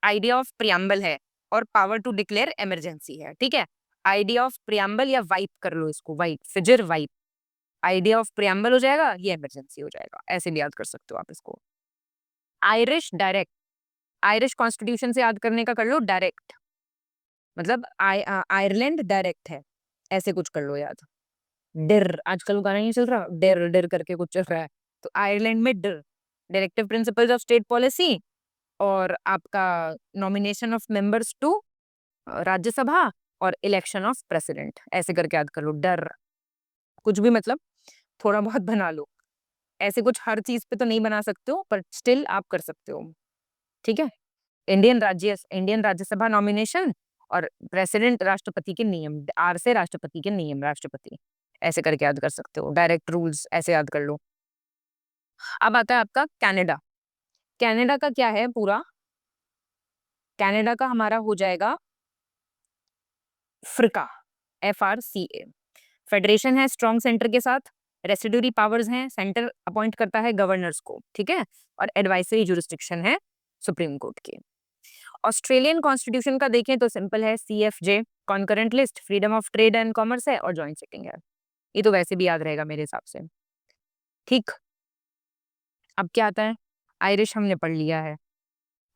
Speaker 1: आइडिया ऑफ प्रियम्बल है, और पावर टू डिक्लेयर इमरजेंसी है। ठीक है, आइडिया ऑफ प्रियम्बल या वाइप कर लो इसको, wipe, फिजर wipe, idea of preamble हो जाएगा, ये इमरजेंसी हो जाएगा, ऐसे भी याद कर सकते हो आप इसको। आयरिश डायरेक्ट, आयरिश कॉन्स्टिट्यूशन से याद करने का कर लो डायरेक्ट, मतलब आयरलैंड डायरेक्ट है, ऐसे कुछ कर लो याद। डिर, आजकल गाना नहीं चल रहा, डिर डिर करके कुछ चल रहा है, तो आयरलैंड में dir, directive principles of state policy, और आपका nomination of members to Rajya Sabha, और इलेक्शन ऑफ प्रेसिडेंट, ऐसे करके याद कर लो। डर कुछ भी मतलब थोड़ा बहुत बना लो, ऐसे कुछ हर चीज पे तो नहीं बना सकते हो, पर स्टिल आप कर सकते हो, ठीक है। इंडियन राज्यसभा नॉमिनेशन, और प्रेसिडेंट राष्ट्रपति के नियम, आर से राष्ट्रपति के नियम, राष्ट्रपति, ऐसे करके याद कर सकते हो। डायरेक्ट रूल्स ऐसे याद कर लो। अब आता है आपका कनाडा। कनाडा का क्या है पूरा, कनाडा का हमारा हो जाएगा फ्रिका, FRCA। फेडरेशन है स्ट्रॉन्ग सेंटर के साथ, रेसिड्यूरी पावर्स हैं, सेंटर अपॉइंट करता है गवर्नर्स को, ठीक है, और एडवाइजरी जुरिस्डिक्शन है सुप्रीम कोर्ट की। ऑस्ट्रेलियन कॉन्स्टिट्यूशन का देखें तो सिंपल है, CFJ, concurrent list, freedom of trade and commerce है, और जॉइंट सिटिंग है। ये तो वैसे भी याद रहेगा मेरे हिसाब से, ठीक। अब क्या आता है, आयरिश हमने पढ़ लिया है।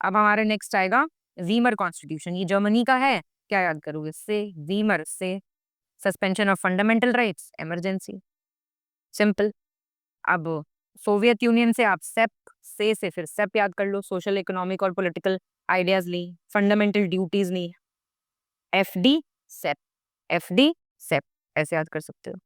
Speaker 1: अब हमारा नेक्स्ट आएगा वीमर कॉन्स्टिट्यूशन, ये जर्मनी का है, क्या याद करोगे इससे, वीमर से suspension of fundamental rights, emergency, simple. अब सोवियत यूनियन से आप सेप, से फिर सेप याद कर लो, सोशल इकोनॉमिक और पॉलिटिकल आइडियाज ली, फंडामेंटल ड्यूटीज ली, FD सेप, FD सेप, ऐसे याद कर सकते हो।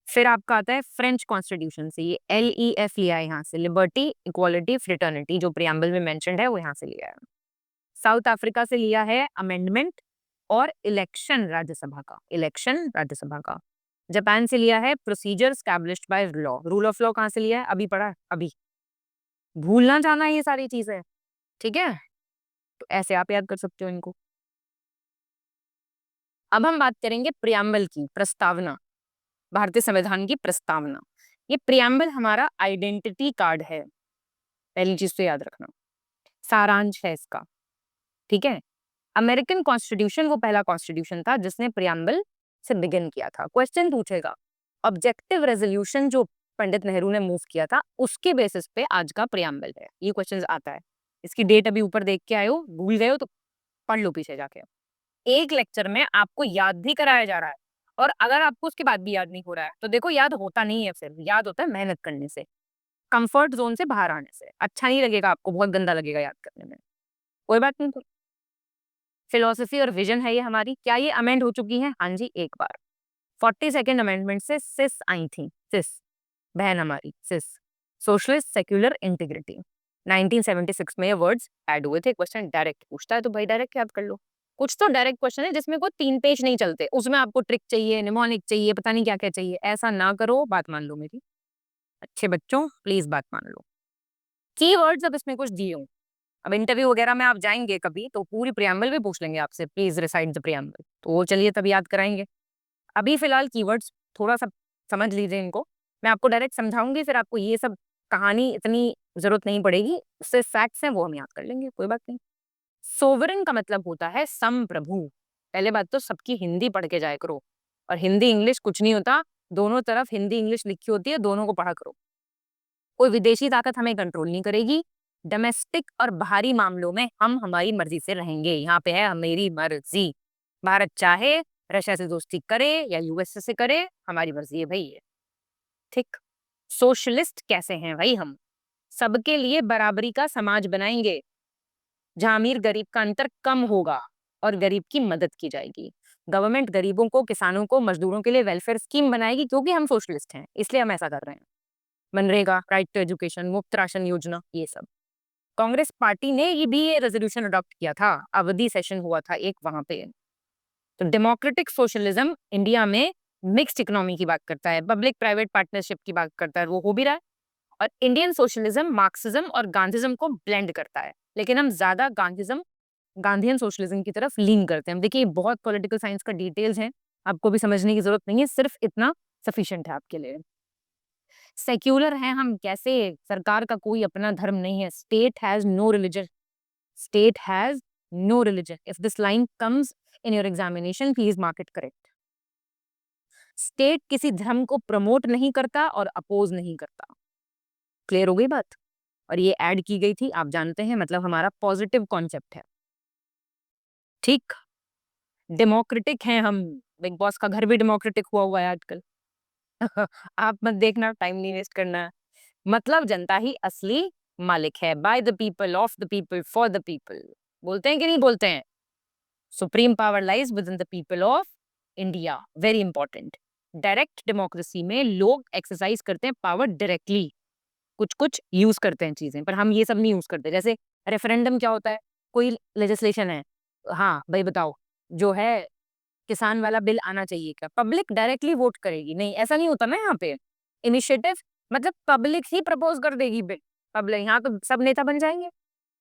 Speaker 1: फिर आपका आता है फ्रेंच कॉन्स्टिट्यूशन से, ये LEF लिया है यहाँ से, लिबर्टी इक्वालिटी फ्रेटर्निटी, जो प्रियम्बल में मेंशन्ड है वो यहाँ से लिया है। साउथ अफ्रीका से लिया है अमेंडमेंट और इलेक्शन राज्यसभा का, इलेक्शन राज्यसभा का। जापान से लिया है procedure established by law, rule of law कहाँ से लिया है, अभी पढ़ा है, अभी भूलना जाना ये सारी चीजें, ठीक है, तो ऐसे आप याद कर सकते हो इनको। अब हम बात करेंगे प्रियम्बल की, प्रस्तावना, भारतीय संविधान की प्रस्तावना। ये प्रियम्बल हमारा आइडेंटिटी कार्ड है, पहली चीज तो याद रखना, सारांश है इसका, ठीक है। अमेरिकन कॉन्स्टिट्यूशन वो पहला कॉन्स्टिट्यूशन था जिसने प्रियम्बल से बिगिन किया था। क्वेश्चन पूछेगा, ऑब्जेक्टिव रेजोल्यूशन जो पंडित नेहरू ने मूव किया था उसके बेसिस पे आज का प्रियम्बल है, ये क्वेश्चन आता है। इसकी डेट अभी ऊपर देख के आए हो, भूल गए हो तो पढ़ लो पीछे जाके। एक लेक्चर में आपको याद भी कराया जा रहा है, और अगर आपको उसके बाद भी याद नहीं हो रहा है तो देखो याद होता नहीं है, फिर याद होता है मेहनत करने से, कंफर्ट जोन से बाहर आने से। अच्छा नहीं लगेगा आपको, बहुत गंदा लगेगा याद करने में, कोई बात नहीं। तो फिलोसफी और विजन है ये हमारी, क्या ये अमेंड हो चुकी है, हाँ जी एक बार, 42nd अमेंडमेंट से सिस आई थी, सिस बहन हमारी, सिस, सोशलिस्ट सेक्युलर इंटीग्रिटी, 1976 में ये वर्ड्स ऐड हुए थे। क्वेश्चन डायरेक्ट पूछता है तो भाई डायरेक्ट याद कर लो। कुछ तो डायरेक्ट क्वेश्चन है जिसमें कोई 3 पेज नहीं चलते, उसमें आपको ट्रिक चाहिए, निमोनिक चाहिए, पता नहीं क्या क्या चाहिए, ऐसा ना करो, बात मान लो मेरी, अच्छे बच्चों प्लीज बात मान लो। कीवर्ड्स अब इसमें कुछ दिए हूँ, अब इंटरव्यू वगैरह में आप जाएंगे कभी तो पूरी प्रियम्बल भी पूछ लेंगे आपसे, प्लीज रिसाइट द प्रियम्बल, तो वो चलिए तब याद कराएंगे। अभी फिलहाल कीवर्ड्स थोड़ा सा समझ लीजिए इनको, मैं आपको डायरेक्ट समझाऊंगी, फिर आपको ये सब कहानी इतनी जरूरत नहीं पड़ेगी, उससे फैक्ट्स हैं वो हम याद कर लेंगे, कोई बात नहीं। सोवरेन का मतलब होता है संप्रभु। पहले बात तो सबकी हिंदी पढ़ के जाया करो, और हिंदी इंग्लिश कुछ नहीं होता, दोनों तरफ हिंदी इंग्लिश लिखी होती है, दोनों को पढ़ा करो। कोई विदेशी ताकत हमें कंट्रोल नहीं करेगी, डोमेस्टिक और बाहरी मामलों में हम हमारी मर्जी से रहेंगे, यहाँ पे है मेरी मर्जी, भारत चाहे रशिया से दोस्ती करे या यूएसए से करे, हमारी मर्जी है भाई ये, ठीक। सोशलिस्ट कैसे हैं भाई, हम सबके लिए बराबरी का समाज बनाएंगे, जहां अमीर गरीब का अंतर कम होगा और गरीब की मदद की जाएगी। गवर्नमेंट गरीबों को, किसानों को, मजदूरों के लिए वेलफेयर स्कीम बनाएगी, क्योंकि हम सोशलिस्ट हैं इसलिए हम ऐसा कर रहे हैं। मनरेगा, राइट टू एजुकेशन, मुफ्त राशन योजना, ये सब। कांग्रेस पार्टी ने ये रेजोल्यूशन अडॉप्ट किया था, अवधि सेशन हुआ था एक वहां पे। तो डेमोक्रेटिक सोशलिज्म इंडिया में मिक्स्ड इकोनॉमी की बात करता है, पब्लिक प्राइवेट पार्टनरशिप की बात करता है, वो हो भी रहा है। और इंडियन सोशलिज्म मार्क्सिज्म और गांधीज्म को ब्लेंड करता है, लेकिन हम ज्यादा गांधीयन सोशलिज्म की तरफ लीन करते हैं। देखिए बहुत पॉलिटिकल साइंस का डिटेल्स है, आपको भी समझने की जरूरत नहीं है, सिर्फ इतना सफिशिएंट है आपके लिए। सेक्युलर हैं हम कैसे, सरकार का कोई अपना धर्म नहीं है, state has no religion, state has no religion, if this line comes in your examination please mark it correct. State किसी धर्म को प्रमोट नहीं करता और अपोज नहीं करता, क्लियर हो गई बात। और ये ऐड की गई थी, आप जानते हैं, मतलब हमारा पॉजिटिव कॉन्सेप्ट है। ठीक, डेमोक्रेटिक हैं हम, बिग बॉस का घर भी डेमोक्रेटिक हुआ है आजकल। आप मत देखना, टाइम नहीं वेस्ट करना। मतलब जनता ही असली मालिक है, by the people, of the people, for the people. बोलते हैं कि नहीं बोलते हैं? Supreme power lies with in the people of India, very important. Direct democracy में लोग एक्सरसाइज करते हैं पावर डायरेक्टली, कुछ कुछ यूज करते हैं चीजें, पर हम ये सब नहीं यूज करते। जैसे रेफरेंडम क्या होता है? कोई लेजिस्लेशन है, हाँ भाई बताओ, जो है किसान वाला बिल आना चाहिए, क्या पब्लिक डायरेक्टली वोट करेगी? नहीं, ऐसा नहीं होता ना यहाँ पे। इनिशिएटिव मतलब पब्लिक ही प्रपोज कर देगी बिल, पब्लिक, यहाँ तो सब नेता बन जाएंगे।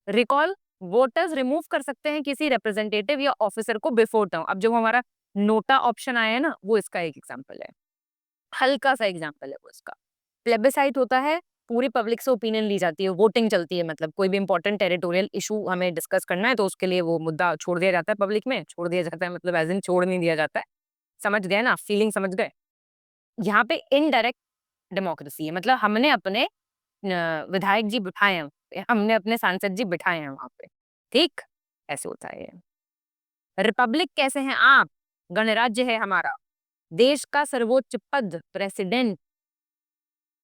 Speaker 1: रिकॉल, वोटर्स रिमूव कर सकते हैं किसी रिप्रेजेंटेटिव या ऑफिसर को बिफोर टर्म। अब जो हमारा नोटा ऑप्शन आया है ना, वो इसका एक एग्जाम्पल है, हल्का सा एग्जाम्पल है वो इसका। प्लेबिसाइट होता है, पूरी पब्लिक से ओपिनियन ली जाती है, वोटिंग चलती है, मतलब कोई भी इंपॉर्टेंट टेरिटोरियल इशू हमें डिस्कस करना है तो उसके लिए वो मुद्दा छोड़ दिया जाता है, पब्लिक में छोड़ दिया जाता है, मतलब एज इन छोड़ नहीं दिया जाता है। समझ गए ना, फीलिंग समझ गए? यहाँ पे इनडायरेक्ट डेमोक्रेसी है, मतलब हमने अपने विधायक जी बिठाए हैं, हमने अपने सांसद जी बिठाए हैं वहां पे। ठीक, ऐसे होता है ये। रिपब्लिक कैसे हैं आप? गणराज्य है हमारा, देश का सर्वोच्च पद प्रेसिडेंट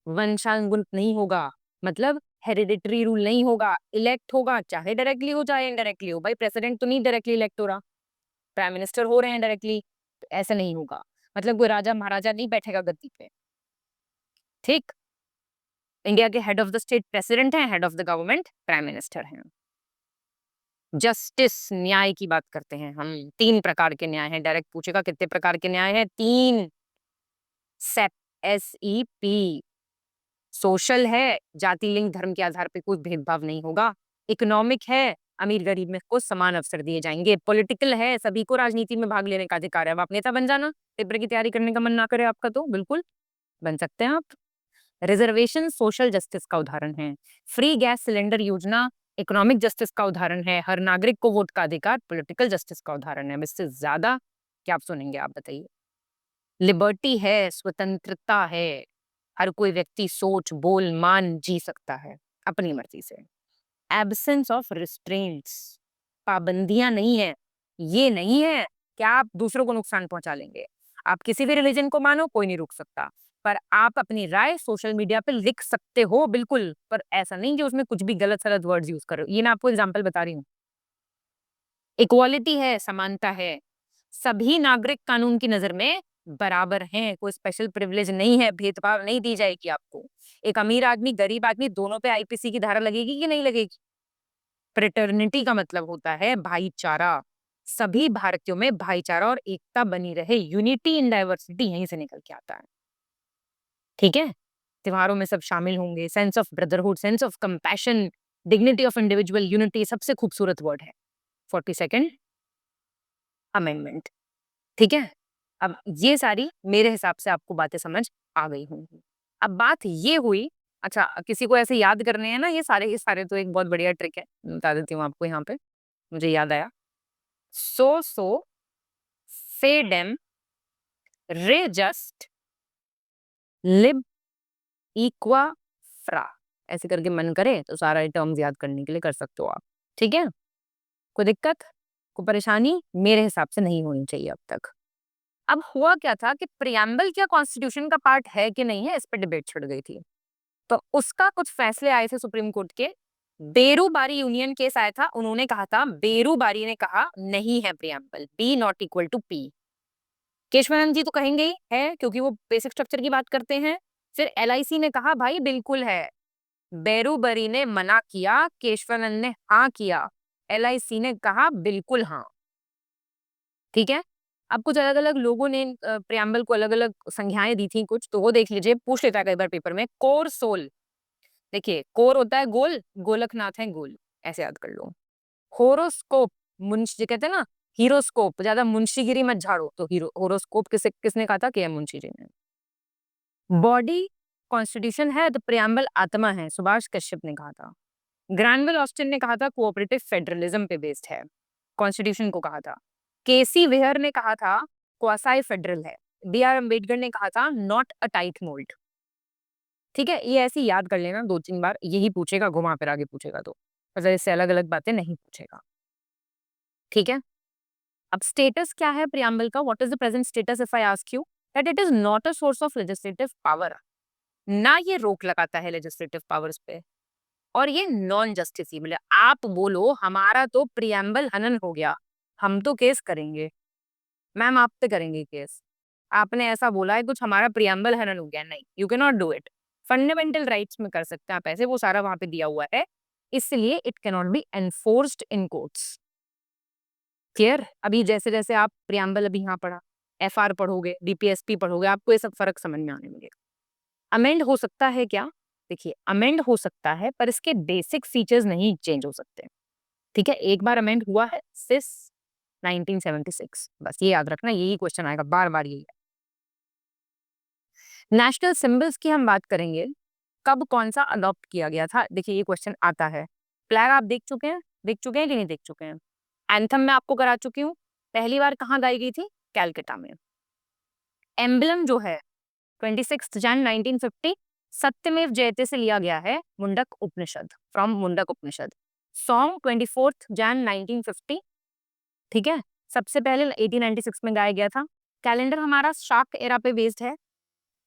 Speaker 1: वंशानुगत नहीं होगा, मतलब हेरिडिटरी रूल नहीं होगा, इलेक्ट होगा, चाहे डायरेक्टली हो चाहे इनडायरेक्टली हो। भाई प्रेसिडेंट तो नहीं डायरेक्टली इलेक्ट हो रहा, प्राइम मिनिस्टर हो रहे हैं डायरेक्टली, तो ऐसा नहीं होगा। मतलब कोई राजा महाराजा नहीं बैठेगा गद्दी पे। ठीक, इंडिया के head of the state president हैं, head of the government prime minister हैं। जस्टिस, न्याय की बात करते हैं हम। 3 प्रकार के न्याय हैं, डायरेक्ट पूछेगा कितने प्रकार के न्याय हैं? 3। सेप, SEP। सोशल है, जाति लिंग धर्म के आधार पे कोई भेदभाव नहीं होगा। इकोनॉमिक है, अमीर गरीब में को समान अवसर दिए जाएंगे। पॉलिटिकल है, सभी को राजनीति में भाग लेने का अधिकार है। अब आप नेता बन जाना, पेपर की तैयारी करने का मन ना करे आपका तो बिल्कुल बन सकते हैं आप। रिजर्वेशन सोशल जस्टिस का उदाहरण है। फ्री गैस सिलेंडर योजना इकोनॉमिक जस्टिस का उदाहरण है। हर नागरिक को वोट का अधिकार पॉलिटिकल जस्टिस का उदाहरण है। अब इससे ज्यादा क्या आप सुनेंगे, आप बताइए? लिबर्टी है, स्वतंत्रता है, हर कोई व्यक्ति सोच बोल मान जी सकता है अपनी मर्जी से। एब्सेंस ऑफ रिस्ट्रेंट्स, पाबंदियां नहीं है। ये नहीं है कि आप दूसरों को नुकसान पहुंचा लेंगे। आप किसी भी रिलीजन को मानो, कोई नहीं रोक सकता, पर आप अपनी राय सोशल मीडिया पे लिख सकते हो बिल्कुल, पर ऐसा नहीं कि उसमें कुछ भी गलत सलत वर्ड्स यूज करो। ये मैं आपको एग्जांपल बता रही हूँ। इक्वालिटी है, समानता है, सभी नागरिक कानून की नजर में बराबर हैं, कोई स्पेशल प्रिविलेज नहीं है, भेदभाव नहीं दी जाएगी आपको। एक अमीर आदमी गरीब आदमी दोनों पे IPC की धारा लगेगी कि नहीं लगेगी? फ्रेटर्निटी का मतलब होता है भाईचारा, सभी भारतीयों में भाईचारा और एकता बनी रहे। यूनिटी इन डाइवर्सिटी यहीं से निकल के आता है। ठीक है, त्योहारों में सब शामिल होंगे, sense of brotherhood, sense of compassion, dignity of individual, unity, सबसे खूबसूरत वर्ड है 42nd अमेंडमेंट। ठीक है, अब ये सारी मेरे हिसाब से आपको बातें समझ आ गई होंगी। अब बात ये हुई, अच्छा किसी को ऐसे याद करने हैं ना ये सारे तो एक बहुत बढ़िया ट्रिक है, बता देती हूँ आपको यहाँ पे, मुझे याद आया। सो से डेम, रे जस्ट, लिब, इक्वा, फ्रा, ऐसे करके मन करे तो सारा टर्म्स याद करने के लिए कर सकते हो आप। ठीक है, कोई दिक्कत, कोई परेशानी मेरे हिसाब से नहीं होनी चाहिए अब तक। अब हुआ क्या था कि प्रियम्बल क्या कॉन्स्टिट्यूशन का पार्ट है कि नहीं है, इस पर डिबेट छिड़ गई थी। तो उसका कुछ फैसले आए थे सुप्रीम कोर्ट के। बेरूबारी यूनियन केस आया था, उन्होंने कहा था, बेरूबारी ने कहा नहीं है preamble, B not equal to P. Kesavananda ji तो कहेंगे ही है क्योंकि वो बेसिक स्ट्रक्चर की बात करते हैं। फिर LIC ने कहा भाई बिल्कुल है। बेरूबरी ने मना किया, केशवानंद ने हाँ किया, LIC ने कहा बिल्कुल हाँ। ठीक है, अब कुछ अलग अलग लोगों ने प्रियम्बल को अलग अलग संज्ञाएं दी थी कुछ, तो वो देख लीजिए, पूछ लेता है कई बार पेपर में। कोर सोल, देखिए कोर होता है गोल, गोलकनाथ है गोल, ऐसे याद कर लो। होरोस्कोप, मुंशी कहते हैं ना, हीरोस्कोप, ज्यादा मुंशीगिरी मत झाड़ो, तो हीरो होरोस्कोप किसने कहा था? KM मुंशी जी ने। बॉडी कॉन्स्टिट्यूशन है तो प्रियम्बल आत्मा है, सुभाष कश्यप ने कहा था। ग्रैनविल ऑस्टिन ने कहा था कोऑपरेटिव फेडरलिज्म पे बेस्ड है, कॉन्स्टिट्यूशन को कहा था। KC वेयर ने कहा था क्वासाई फेडरल है। BR अम्बेडकर ने कहा था नॉट अ टाइट मोल्ड। ठीक है, ये ऐसे ही याद कर लेना 2-3 बार, यही पूछेगा, घुमा फिरा के पूछेगा तो, मतलब इससे अलग-अलग बातें नहीं पूछेगा। ठीक है? अब स्टेटस क्या है प्रियम्बल का? What is the present status if I ask you? That it is not a source of legislative power. ना ये रोक लगाता है लेजिस्लेटिव पावर्स पे, और ये नॉन जस्टिसेबल है। आप बोलो हमारा तो प्रियम्बल हनन हो गया, हम तो केस करेंगे। मैम आप पे करेंगे केस। आपने ऐसा बोला है कुछ, हमारा प्रियम्बल हनन हो गया, नहीं, you can not do it. Fundamental rights में कर सकते हैं आप ऐसे, वो सारा वहां पे दिया हुआ है, इसलिए it can not be enforced in courts. Clear? अभी जैसे जैसे आप प्रियम्बल अभी यहाँ पढ़ा, एफआर पढ़ोगे, डीपीएसपी पढ़ोगे, आपको ये सब फर्क समझ में आने लगेगा। अमेंड हो सकता है क्या? देखिए, अमेंड हो सकता है पर इसके बेसिक फीचर्स नहीं चेंज हो सकते। ठीक है, एक बार अमेंड हुआ है सिस 1976, बस ये याद रखना, यही क्वेश्चन आएगा बार बार, यही है। नेशनल सिंबल्स की हम बात करेंगे, कब कौन सा अडॉप्ट किया गया था? देखिए ये क्वेश्चन आता है। फ्लैग आप देख चुके हैं? देख चुके हैं कि नहीं देख चुके हैं? एंथम मैं आपको करा चुकी हूँ, पहली बार कहाँ गाई गई थी? कैलकाटा में। एम्बलम जो है 26 जन 1950 सत्यमेव जयते से लिया गया है, मुंडक उपनिषद, फ्रॉम मुंडक उपनिषद। सॉन्ग 24 जन 1950, ठीक है, सबसे पहले 1896 में गाया गया था। कैलेंडर हमारा शाक एरा पे बेस्ड है।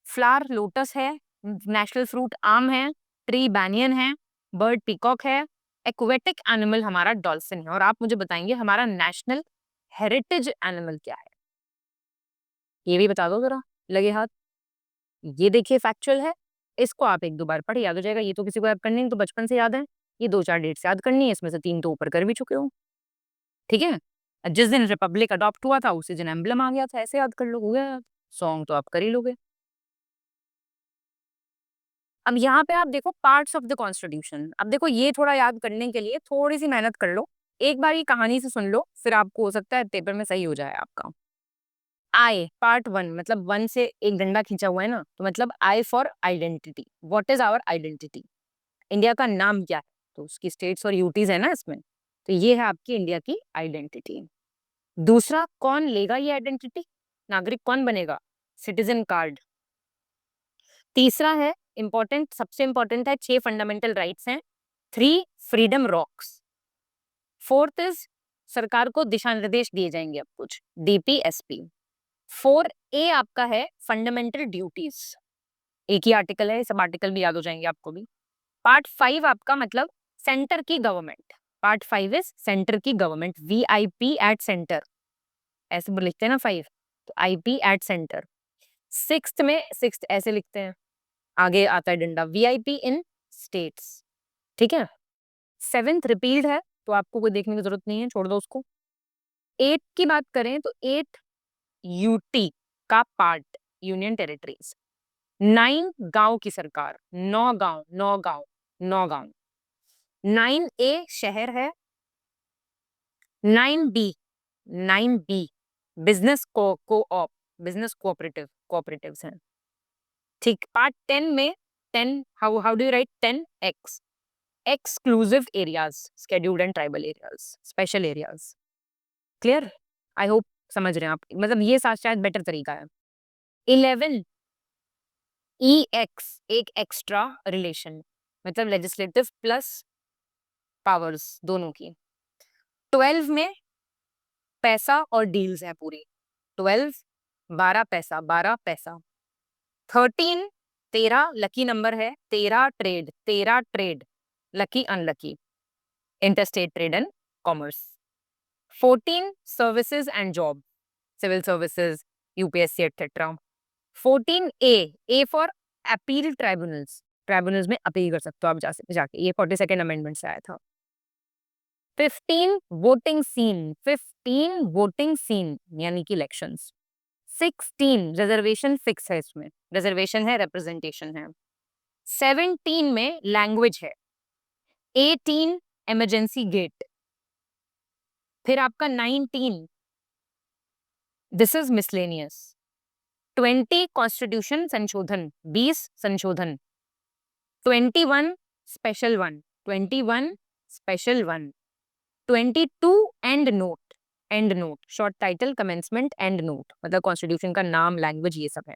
Speaker 1: फ्लावर लोटस है, नेशनल फ्रूट आम है, ट्री बैनियन है, बर्ड पीकॉक है, एक्वेटिक एनिमल हमारा डॉल्फिन है। और आप मुझे बताएंगे हमारा नेशनल हेरिटेज एनिमल क्या है? ये भी बता दो जरा, लगे हाथ। ये देखिए फैक्चुअल है, इसको आप 1-2 बार पढ़ याद हो जाएगा। ये तो किसी को याद करनी नहीं, तो बचपन से याद है। ये 2-4 डेट्स याद करनी है, इसमें से 3 तो ऊपर कर भी चुके हो। ठीक है, जिस दिन रिपब्लिक अडॉप्ट हुआ था उसी दिन एम्बलम आ गया था, ऐसे याद कर लो, हो गया। सॉन्ग तो आप कर ही लोगे। अब यहाँ पे आप देखो पार्ट्स ऑफ द कॉन्स्टिट्यूशन। अब देखो ये थोड़ा याद करने के लिए थोड़ी सी मेहनत कर लो, एक बार ये कहानी से सुन लो, फिर आपको हो सकता है पेपर में सही हो जाए आपका। आई पार्ट 1, मतलब 1 से एक डंडा खींचा हुआ है ना, तो मतलब I for identity. What is our identity? India का नाम क्या है? तो उसकी स्टेट्स और यूटीज है ना इसमें, तो ये है आपकी इंडिया की आइडेंटिटी। दूसरा, कौन लेगा ये आइडेंटिटी? नागरिक कौन बनेगा? Citizen card. तीसरा है इंपॉर्टेंट, सबसे इंपॉर्टेंट है, 6 फंडामेंटल राइट्स हैं, 3 फ्रीडम रॉक्स। फोर्थ इज सरकार को दिशा निर्देश दिए जाएंगे अब कुछ, डीपीएसपी। 4A आपका है फंडामेंटल ड्यूटीज, एक ही आर्टिकल है, सब आर्टिकल भी याद हो जाएंगे आपको भी। पार्ट 5 आपका मतलब सेंटर की गवर्नमेंट। पार्ट 5 इज सेंटर की गवर्नमेंट, वीआईपी एट सेंटर, ऐसे लिखते हैं ना 5, तो आईपी एट सेंटर। सिक्स्थ में, सिक्स्थ ऐसे लिखते हैं, आगे आता है डंडा, वीआईपी इन स्टेट्स। ठीक है, सेवेंथ रिपील्ड है, तो आपको कोई देखने की जरूरत नहीं है, छोड़ दो उसको। 8 की बात करें तो 8 यूटी का पार्ट, यूनियन टेरिटरीज। 9 गांव की सरकार, 9 गांव, 9 गांव, 9 गांव। 9A शहर है। 9B, 9B business co-op, business cooperative, cooperatives हैं। ठीक, पार्ट 10 में 10, how how do you write 10X, exclusive areas, scheduled and tribal areas, special areas. Clear? I hope समझ रहे हैं आप, मतलब ये शायद बेटर तरीका है। 11 EX, एक एक्स्ट्रा रिलेशन, मतलब लेजिस्लेटिव प्लस पावर्स दोनों की। 12 में पैसा और डील्स है पूरी, 12 12 पैसा, 12 पैसा। 13 13 लकी नंबर है, 13 trade, 13 trade, lucky unlucky, interstate trade and commerce. 14 services and job, civil services, UPSC etcetera. 14A, A for appeal tribunals, tribunals में अपील कर सकते हो आप जाके, ये 42nd अमेंडमेंट से आया था। 15 वोटिंग सीन, 15 वोटिंग सीन यानी कि इलेक्शंस। 16 रिजर्वेशन फिक्स है, इसमें रिजर्वेशन है, रिप्रेजेंटेशन है। 17 में लैंग्वेज है। 18 इमरजेंसी गेट। फिर आपका 19 दिस इज मिसलेनियस। 20 कॉन्स्टिट्यूशन संशोधन, 20 संशोधन। 21 special one, 21 special one. 22 and note, and note short title, commencement, and note मतलब कॉन्स्टिट्यूशन का नाम, लैंग्वेज, ये सब है।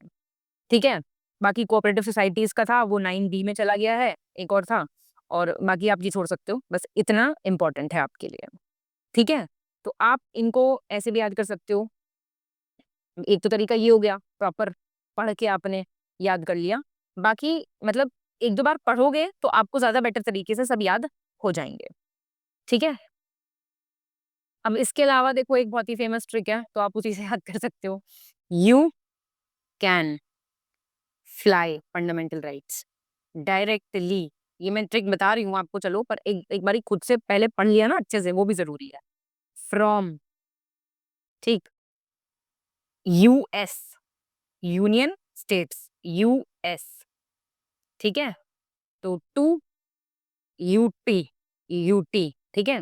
Speaker 1: ठीक है, बाकी कोऑपरेटिव सोसाइटीज का था वो 9B में चला गया है, एक और था, और बाकी आप ये छोड़ सकते हो, बस इतना इंपॉर्टेंट है आपके लिए। ठीक है, तो आप इनको ऐसे भी याद कर सकते हो। एक तो तरीका ये हो गया, प्रॉपर पढ़ के आपने याद कर लिया। बाकी मतलब एक दो बार पढ़ोगे तो आपको ज्यादा बेटर तरीके से सब याद हो जाएंगे। ठीक है, अब इसके अलावा देखो एक बहुत ही फेमस ट्रिक है, तो आप उसी से याद कर सकते हो। You can fly fundamental rights directly. ये मैं ट्रिक बता रही हूँ आपको, चलो, पर एक एक बारी खुद से पहले पढ़ लिया ना अच्छे से, वो भी जरूरी है। फ्रॉम, ठीक, यूएस, यूनियन स्टेट्स, यूएस, ठीक है, तो टू यूटी, यूटी, ठीक है,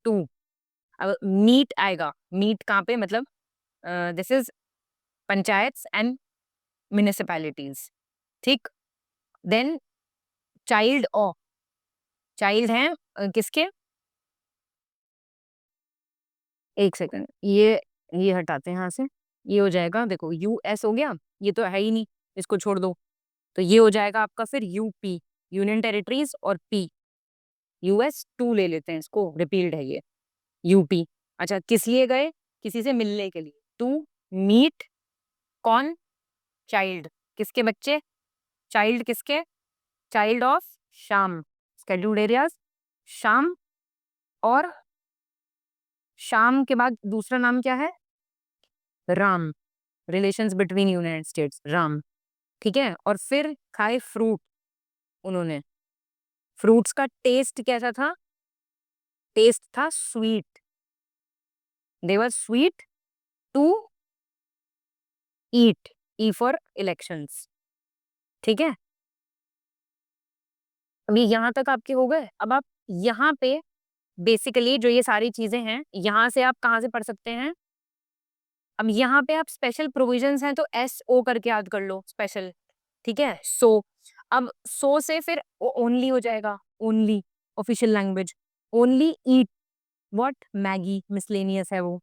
Speaker 1: टू। अब मीट आएगा, मीट कहाँ पे, मतलब this is panchayat and municipalities, ठीक। देन चाइल्ड ऑफ, चाइल्ड है किसके, एक सेकंड, ये हटाते हैं यहाँ से, ये हो जाएगा, देखो यूएस हो गया, ये तो है ही नहीं, इसको छोड़ दो, तो ये हो जाएगा आपका फिर यूपी, यूनियन टेरिटरीज, और पी, यूएस टू ले लेते हैं इसको, रिपील्ड है ये, यूपी। अच्छा, किस लिए गए, किसी से मिलने के लिए, टू मीट, कौन, चाइल्ड, किसके बच्चे, चाइल्ड किसके, चाइल्ड ऑफ शाम, स्केड्यूल्ड एरियाज, शाम, और शाम के बाद दूसरा नाम क्या है, Ram, relations between United states, Ram, ठीक है, और फिर खाए फ्रूट उन्होंने, फ्रूट्स का टेस्ट कैसा था, टेस्ट था sweet, they were sweet to eat, E for elections, ठीक है। अभी यहाँ तक आपके हो गए, अब आप यहाँ पे बेसिकली जो ये सारी चीजें हैं, यहाँ से आप कहाँ से पढ़ सकते हैं, अब यहाँ पे आप स्पेशल प्रोविजंस हैं तो एस ओ करके याद कर लो, स्पेशल, ठीक है, सो, अब सो से फिर ओनली हो जाएगा, only official language, only eat what, Maggi, miscellaneous है वो,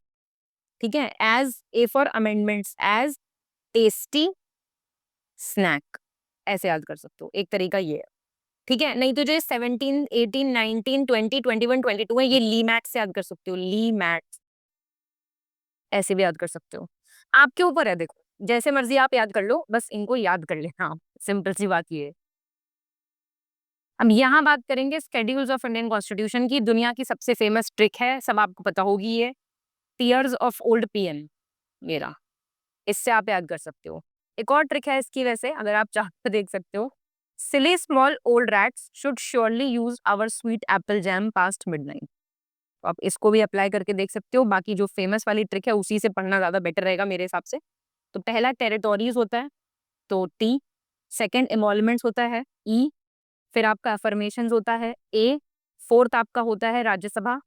Speaker 1: ठीक है, as A for amendments, as tasty snack, ऐसे याद कर सकते हो, एक तरीका ये है, ठीक है। नहीं तो जो 17, 18, 19, 20, 21, 22 है, ये ली मैट से याद कर सकते हो, ली मैट, ऐसे भी याद कर सकते हो, आपके ऊपर है, देखो जैसे मर्जी आप याद कर लो, बस इनको याद कर लेना आप, सिंपल सी बात ये है। हम यहाँ बात करेंगे स्केड्यूल्स ऑफ इंडियन कॉन्स्टिट्यूशन की, दुनिया की सबसे फेमस ट्रिक है, सब आपको पता होगी ये, टीयर्स ऑफ ओल्ड पीएन, मेरा, इससे आप याद कर सकते हो। एक और ट्रिक है इसकी, वैसे अगर आप चाहो तो देख सकते हो, silly small old rats should surely use our sweet apple jam past midnight, तो आप इसको भी अप्लाई करके देख सकते हो। बाकी जो फेमस वाली ट्रिक है उसी से पढ़ना ज्यादा बेटर रहेगा मेरे हिसाब से। तो पहला टेरिटोरीज होता है, तो टी, सेकंड एमोलमेंट्स होता है, ई, फिर आपका अफर्मेशन होता है, ए, फोर्थ आपका होता है राज्यसभा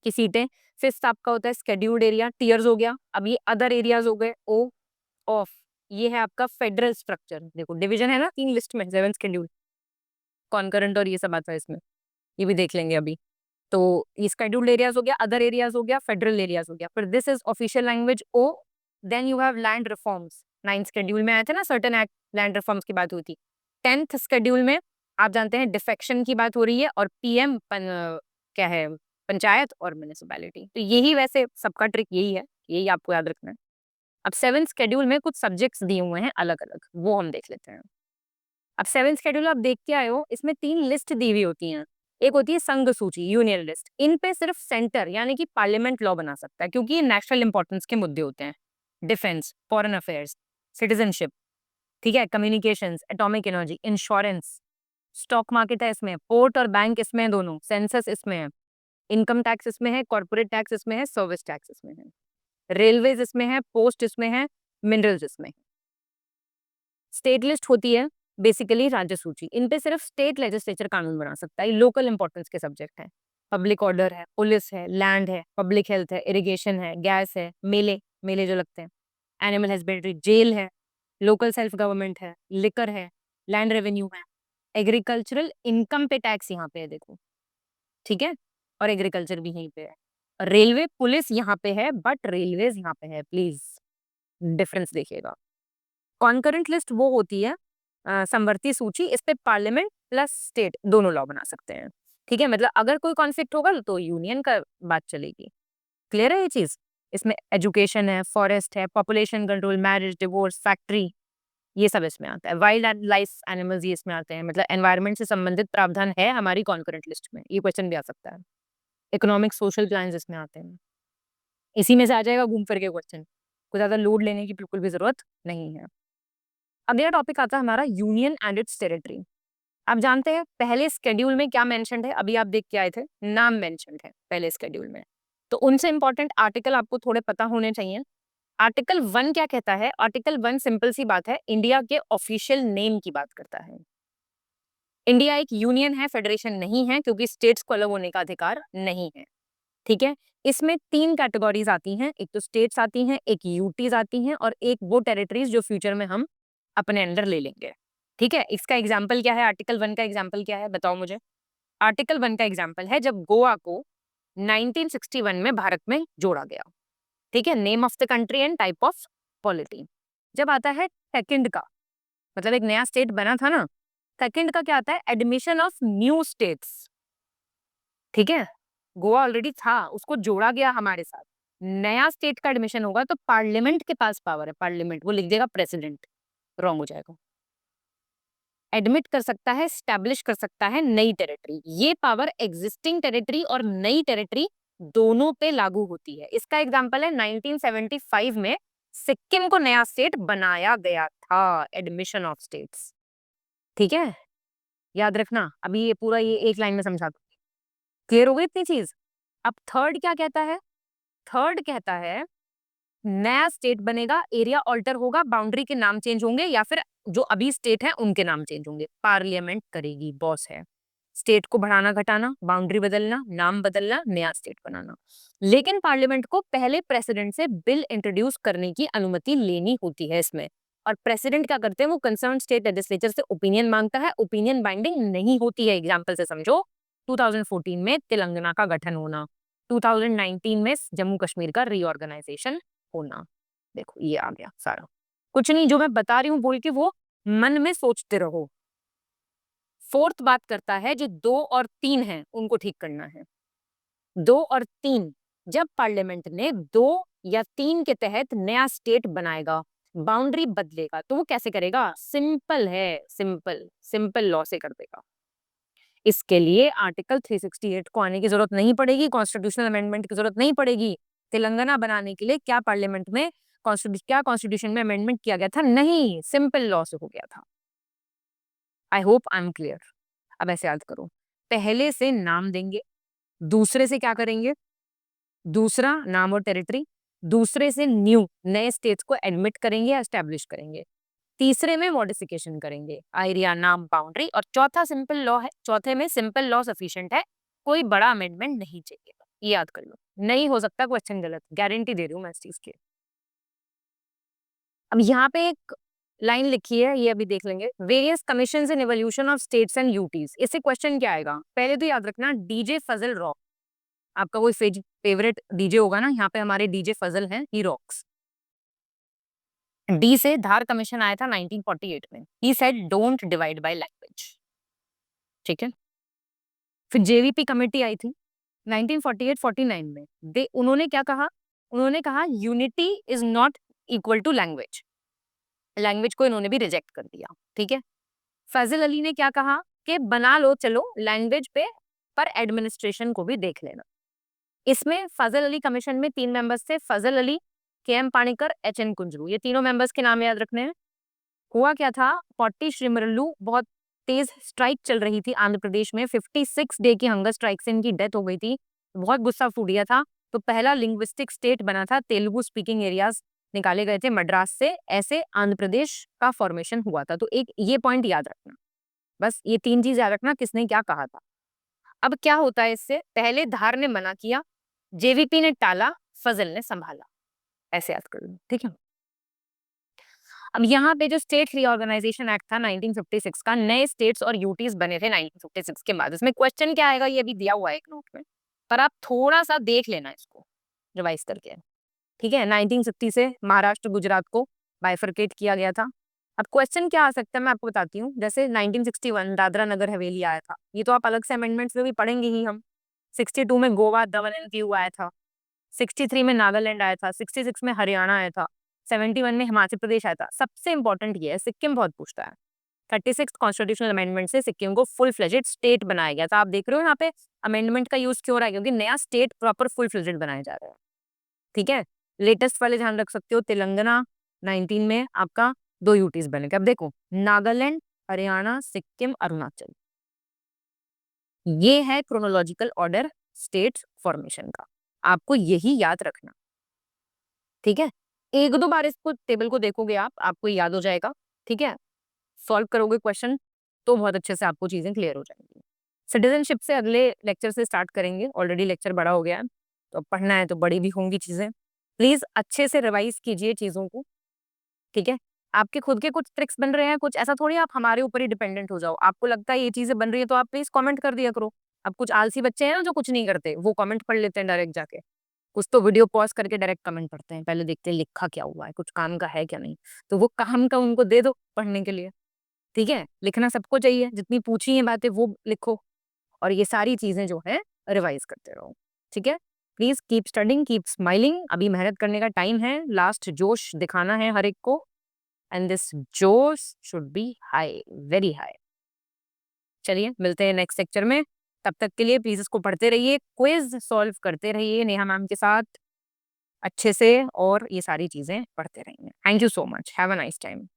Speaker 1: की सीटें, फिफ्थ आपका होता है स्केड्यूल्ड एरिया, टीयर्स हो गया। अब ये अदर एरियाज हो गए, ओ, ऑफ, ये है आपका फेडरल स्ट्रक्चर, देखो डिवीजन है ना 3 लिस्ट में, 7 स्केड्यूल, कॉन्करेंट और ये सब आता है इसमें, ये भी देख लेंगे अभी। तो ये स्केड्यूल्ड एरियाज हो गया, अदर एरियाज हो गया, फेडरल एरियाज हो गया, फिर this is official language, oh, then you have land reforms, 9th schedule में आए थे ना सर्टेन एक्ट, लैंड रिफॉर्म्स की बात हुई थी। 10th शेड्यूल में आप जानते हैं डिफेक्शन की बात हो रही है, और पीएम क्या है, पंचायत और म्युनिसिपैलिटी, तो यही वैसे सबका ट्रिक यही है, यही आपको याद रखना है। अब 7th शेड्यूल में कुछ सब्जेक्ट्स दिए हुए हैं अलग अलग, वो हम देख लेते हैं। अब 7th शेड्यूल आप देख के आए हो, इसमें 3 लिस्ट दी हुई होती हैं, एक होती है संघ सूची, यूनियन लिस्ट, इन पे सिर्फ सेंटर यानी कि पार्लियामेंट लॉ बना सकता है, क्योंकि ये नेशनल इंपॉर्टेंस के मुद्दे होते हैं, डिफेंस, फॉरेन अफेयर्स, सिटीजनशिप, ठीक है, communications, atomic energy, insurance, stock market है इसमें, पोर्ट और बैंक इसमें है दोनों, सेंसस इसमें है, इनकम टैक्स इसमें है, कॉर्पोरेट टैक्स इसमें है, सर्विस टैक्स इसमें है, रेलवेज इसमें है, पोस्ट इसमें है, मिनरल्स इसमें है। स्टेट लिस्ट होती है बेसिकली राज्य सूची, इन पे सिर्फ स्टेट लेजिस्लेचर कानून बना सकता है, लोकल इंपॉर्टेंस के सब्जेक्ट है, पब्लिक ऑर्डर है, पुलिस है, लैंड है, पब्लिक हेल्थ है, इरिगेशन है, गैस है, मेले, मेले जो लगते हैं, एनिमल हस्बेंड्री, जेल है, लोकल सेल्फ गवर्नमेंट है, लिकर है, लैंड रेवेन्यू है, एग्रीकल्चरल इनकम पे टैक्स यहाँ पे है देखो, ठीक है, और एग्रीकल्चर भी यहीं पे है, रेलवे पुलिस यहाँ पे है, बट रेलवेज यहाँ पे है, प्लीज डिफरेंस देखिएगा। कॉन्करेंट लिस्ट वो होती है समवर्ती सूची, इस पे पार्लियामेंट प्लस स्टेट दोनों लॉ बना सकते हैं। ठीक है, मतलब अगर कोई कॉन्फ्लिक्ट होगा तो यूनियन का बात चलेगी। क्लियर है ये चीज? इसमें एजुकेशन है, फॉरेस्ट है, population control, marriage, divorce, factory, ये सब इसमें आता है। वाइल्ड एंड लाइफ एनिमल्स ये इसमें आते हैं, मतलब एनवायरनमेंट से संबंधित प्रावधान है हमारी कॉन्करेंट लिस्ट में, ये क्वेश्चन भी आ सकता है। इकोनॉमिक सोशल प्लान्स इसमें आते हैं, इसी में से आ जाएगा घूम फिर के क्वेश्चन, कोई ज्यादा लोड लेने की बिल्कुल भी जरूरत नहीं है। अगला टॉपिक आता है हमारा यूनियन एंड इट्स टेरिटरी। आप जानते हैं पहले स्केड्यूल में क्या मेंशन्ड है, अभी आप देख के आए थे, नाम मेंशन्ड है पहले स्केड्यूल में, तो उनसे इंपॉर्टेंट आर्टिकल आपको थोड़े पता होने चाहिए। आर्टिकल 1 क्या कहता है? आर्टिकल 1 सिंपल सी बात है, इंडिया के ऑफिशियल नेम की बात करता है। इंडिया एक यूनियन है, फेडरेशन नहीं है, क्योंकि स्टेट्स को अलग होने का अधिकार नहीं है। ठीक है, इसमें 3 कैटेगरीज आती हैं, एक तो स्टेट्स आती हैं, एक यूटीज आती हैं, और एक वो टेरिटरीज जो फ्यूचर में हम अपने अंडर ले लेंगे। ठीक है, इसका एग्जाम्पल क्या है? आर्टिकल 1 का एग्जाम्पल क्या है, बताओ मुझे। आर्टिकल 1 का एग्जाम्पल है जब गोवा को 1961 में भारत में जोड़ा गया। ठीक है, name of the country and type of polity. जब आता है सेकंड का, मतलब एक नया स्टेट बना था ना, सेकंड का क्या आता है? Admission of new states. ठीक है, गोवा ऑलरेडी था, उसको जोड़ा गया हमारे साथ, नया स्टेट का एडमिशन होगा तो पार्लियामेंट के पास पावर है, पार्लियामेंट, वो लिख देगा प्रेसिडेंट, रॉन्ग हो जाएगा। एडमिट कर सकता है, स्टैब्लिश कर सकता है नई टेरिटरी, ये पावर एग्जिस्टिंग टेरिटरी और नई टेरिटरी दोनों पे लागू होती है। इसका एग्जांपल है 1975 में सिक्किम को नया स्टेट बनाया गया था, एडमिशन ऑफ स्टेट्स। ठीक है, याद रखना, अभी ये पूरा ये एक लाइन में समझा दूं। क्लियर हो गई इतनी चीज? अब थर्ड क्या कहता है? थर्ड कहता है नया स्टेट बनेगा, एरिया ऑल्टर होगा, बाउंड्री के नाम चेंज होंगे, या फिर जो अभी स्टेट है उनके नाम चेंज होंगे, पार्लियामेंट करेगी, बॉस है। स्टेट को बढ़ाना घटाना, बाउंड्री बदलना, नाम बदलना, नया स्टेट बनाना। लेकिन पार्लियामेंट को पहले प्रेसिडेंट से बिल इंट्रोड्यूस करने की अनुमति लेनी होती है इसमें। और प्रेसिडेंट क्या करते हैं? वो कंसर्न स्टेट लेजिस्लेचर से ओपिनियन मांगता है, ओपिनियन बाइंडिंग नहीं होती है। एग्जाम्पल से समझो, 2014 में तेलंगाना का गठन होना, 2019 में जम्मू कश्मीर का रीऑर्गेनाइजेशन होना। देखो ये आ गया सारा, कुछ नहीं, जो मैं बता रही हूँ बोल के वो मन में सोचते रहो। फोर्थ बात करता है जो 2 और 3 हैं उनको ठीक करना है। 2 और 3, जब पार्लियामेंट ने 2 या 3 के तहत नया स्टेट बनाएगा, बाउंड्री बदलेगा, तो वो कैसे करेगा? सिंपल है, सिंपल सिंपल लॉ से कर देगा। इसके लिए आर्टिकल 368 को आने की जरूरत नहीं पड़ेगी, कॉन्स्टिट्यूशनल अमेंडमेंट की जरूरत नहीं पड़ेगी। तेलंगाना बनाने के लिए क्या पार्लियामेंट में कॉन्स्टिट्यूशन में अमेंडमेंट किया गया था? नहीं, सिंपल लॉ से हो गया था। I hope I am clear. अब ऐसे याद करो, पहले से नाम देंगे, दूसरे से क्या करेंगे? दूसरा नाम और टेरिटरी, दूसरे से न्यू नए स्टेट्स को एडमिट करेंगे या एस्टेब्लिश करेंगे, तीसरे में मॉडिफिकेशन करेंगे, एरिया, नाम, बाउंड्री, और चौथा सिंपल लॉ है, चौथे में सिंपल लॉ सफिशिएंट है, कोई बड़ा अमेंडमेंट नहीं चाहिए। ये याद कर लो, नहीं हो सकता क्वेश्चन गलत, गारंटी दे रही हूँ मैं इस चीज की। अब यहाँ पे एक लाइन लिखी है, ये अभी देख लेंगे, various commission in evolution of states and UTs. इससे क्वेश्चन क्या आएगा? पहले तो याद रखना, डीजे फजल रॉक, आपका कोई फेवरेट डीजे होगा ना, यहाँ पे हमारे डीजे फजल हैं, ही रॉक्स। डी से धार कमीशन आया था 1948 में, he said don't divide by language. ठीक है, फिर जेवीपी कमेटी आई थी 1948-49 में, उन्होंने क्या कहा? उन्होंने कहा unity is not equal to language, language को इन्होंने भी रिजेक्ट कर दिया। ठीक है, फैजल अली ने क्या कहा कि बना लो चलो लैंग्वेज पे, पर एडमिनिस्ट्रेशन को भी देख लेना। इसमें फजल अली कमीशन में 3 मेंबर्स थे, फजल अली, के.एम. पाणिकर, एच.एन. कुंजरू, ये तीनों मेंबर्स के नाम याद रखने हैं। हुआ क्या था, पॉटी श्रीमरल्लू, बहुत तेज स्ट्राइक चल रही थी आंध्र प्रदेश में, 56 डे की हंगर स्ट्राइक से इनकी डेथ हो गई थी, बहुत गुस्सा फूट गया था। तो पहला लिंग्विस्टिक स्टेट बना था, तेलुगु स्पीकिंग एरियाज निकाले गए थे मद्रास से, ऐसे आंध्र प्रदेश का फॉर्मेशन हुआ था। तो एक ये पॉइंट याद रखना, बस ये 3 चीज याद रखना, किसने क्या कहा था। अब क्या होता है इससे? पहले धार ने मना किया, जेवीपी ने टाला, फजल ने संभाला, ऐसे याद कर लो। ठीक है, अब यहाँ पे जो स्टेट रीऑर्गेनाइजेशन एक्ट था 1956 का, नए स्टेट्स और यूटीज बने थे 1956 के बाद। इसमें क्वेश्चन क्या आएगा ये भी दिया हुआ है एक नोट में, पर आप थोड़ा सा देख लेना इसको रिवाइज करके। ठीक है, 1960 से महाराष्ट्र गुजरात को बाइफरकेट किया गया था, अब क्वेश्चन क्या आ सकता है मैं आपको बताती हूँ। जैसे 1961 दादरा नगर हवेली आया था, ये तो आप अलग से अमेंडमेंट्स में भी पढ़ेंगे ही हम। 62 में गोवा दमन एंड दीव आया था, 63 में नागालैंड आया था, 66 में हरियाणा आया था, 71 में हिमाचल प्रदेश आया था। सबसे इंपॉर्टेंट ये है, सिक्किम बहुत पूछता है। 36 कॉन्स्टिट्यूशनल अमेंडमेंट से सिक्किम को फुल फ्लेजेड स्टेट बनाया गया था। आप देख रहे हो यहाँ पे अमेंडमेंट का यूज क्यों हो रहा है, क्योंकि नया स्टेट प्रॉपर फुल फ्लेजेड बनाया जा रहा है। ठीक है, लेटेस्ट वाले ध्यान रख सकते हो, तेलंगाना 19 में आपका 2 यूटीज बने। अब देखो, नागालैंड, हरियाणा, सिक्किम, अरुणाचल, ये है क्रोनोलॉजिकल ऑर्डर स्टेट फॉर्मेशन का। आपको यही याद रखना, ठीक है। एक दो बार इसको टेबल को देखोगे आप, आपको याद हो जाएगा। ठीक है, सॉल्व करोगे क्वेश्चन तो बहुत अच्छे से आपको चीजें क्लियर हो जाएंगी। सिटीजनशिप से अगले लेक्चर से स्टार्ट करेंगे, ऑलरेडी लेक्चर बड़ा हो गया है, तो अब पढ़ना है तो बड़ी भी होंगी चीजें। प्लीज अच्छे से रिवाइज कीजिए चीजों को, ठीक है। आपके खुद के कुछ ट्रिक्स बन रहे हैं, कुछ ऐसा थोड़ी आप हमारे ऊपर ही डिपेंडेंट हो जाओ। आपको लगता है ये चीजें बन रही है तो आप प्लीज कमेंट कर दिया करो। अब कुछ आलसी बच्चे हैं ना जो कुछ नहीं करते, वो कमेंट पढ़ लेते हैं डायरेक्ट जाके। कुछ तो वीडियो पॉज करके डायरेक्ट कमेंट पढ़ते हैं, पहले देखते हैं लिखा क्या हुआ है, कुछ काम का है क्या नहीं। तो वो काम का उनको दे दो पढ़ने के लिए, ठीक है। लिखना सबको चाहिए, जितनी पूछी है बातें वो लिखो, और ये सारी चीजें जो है रिवाइज करते रहो, ठीक है। Please keep studying, keep smiling. अभी मेहनत करने का टाइम है, लास्ट जोश दिखाना है हर एक को, एंड दिस जोश should be high, very high. चलिए मिलते हैं नेक्स्ट लेक्चर में, तब तक के लिए प्लीज इसको पढ़ते रहिए, क्विज सॉल्व करते रहिए नेहा मैम के साथ अच्छे से, और ये सारी चीजें पढ़ते रहिए। Thank you so much, have a nice time.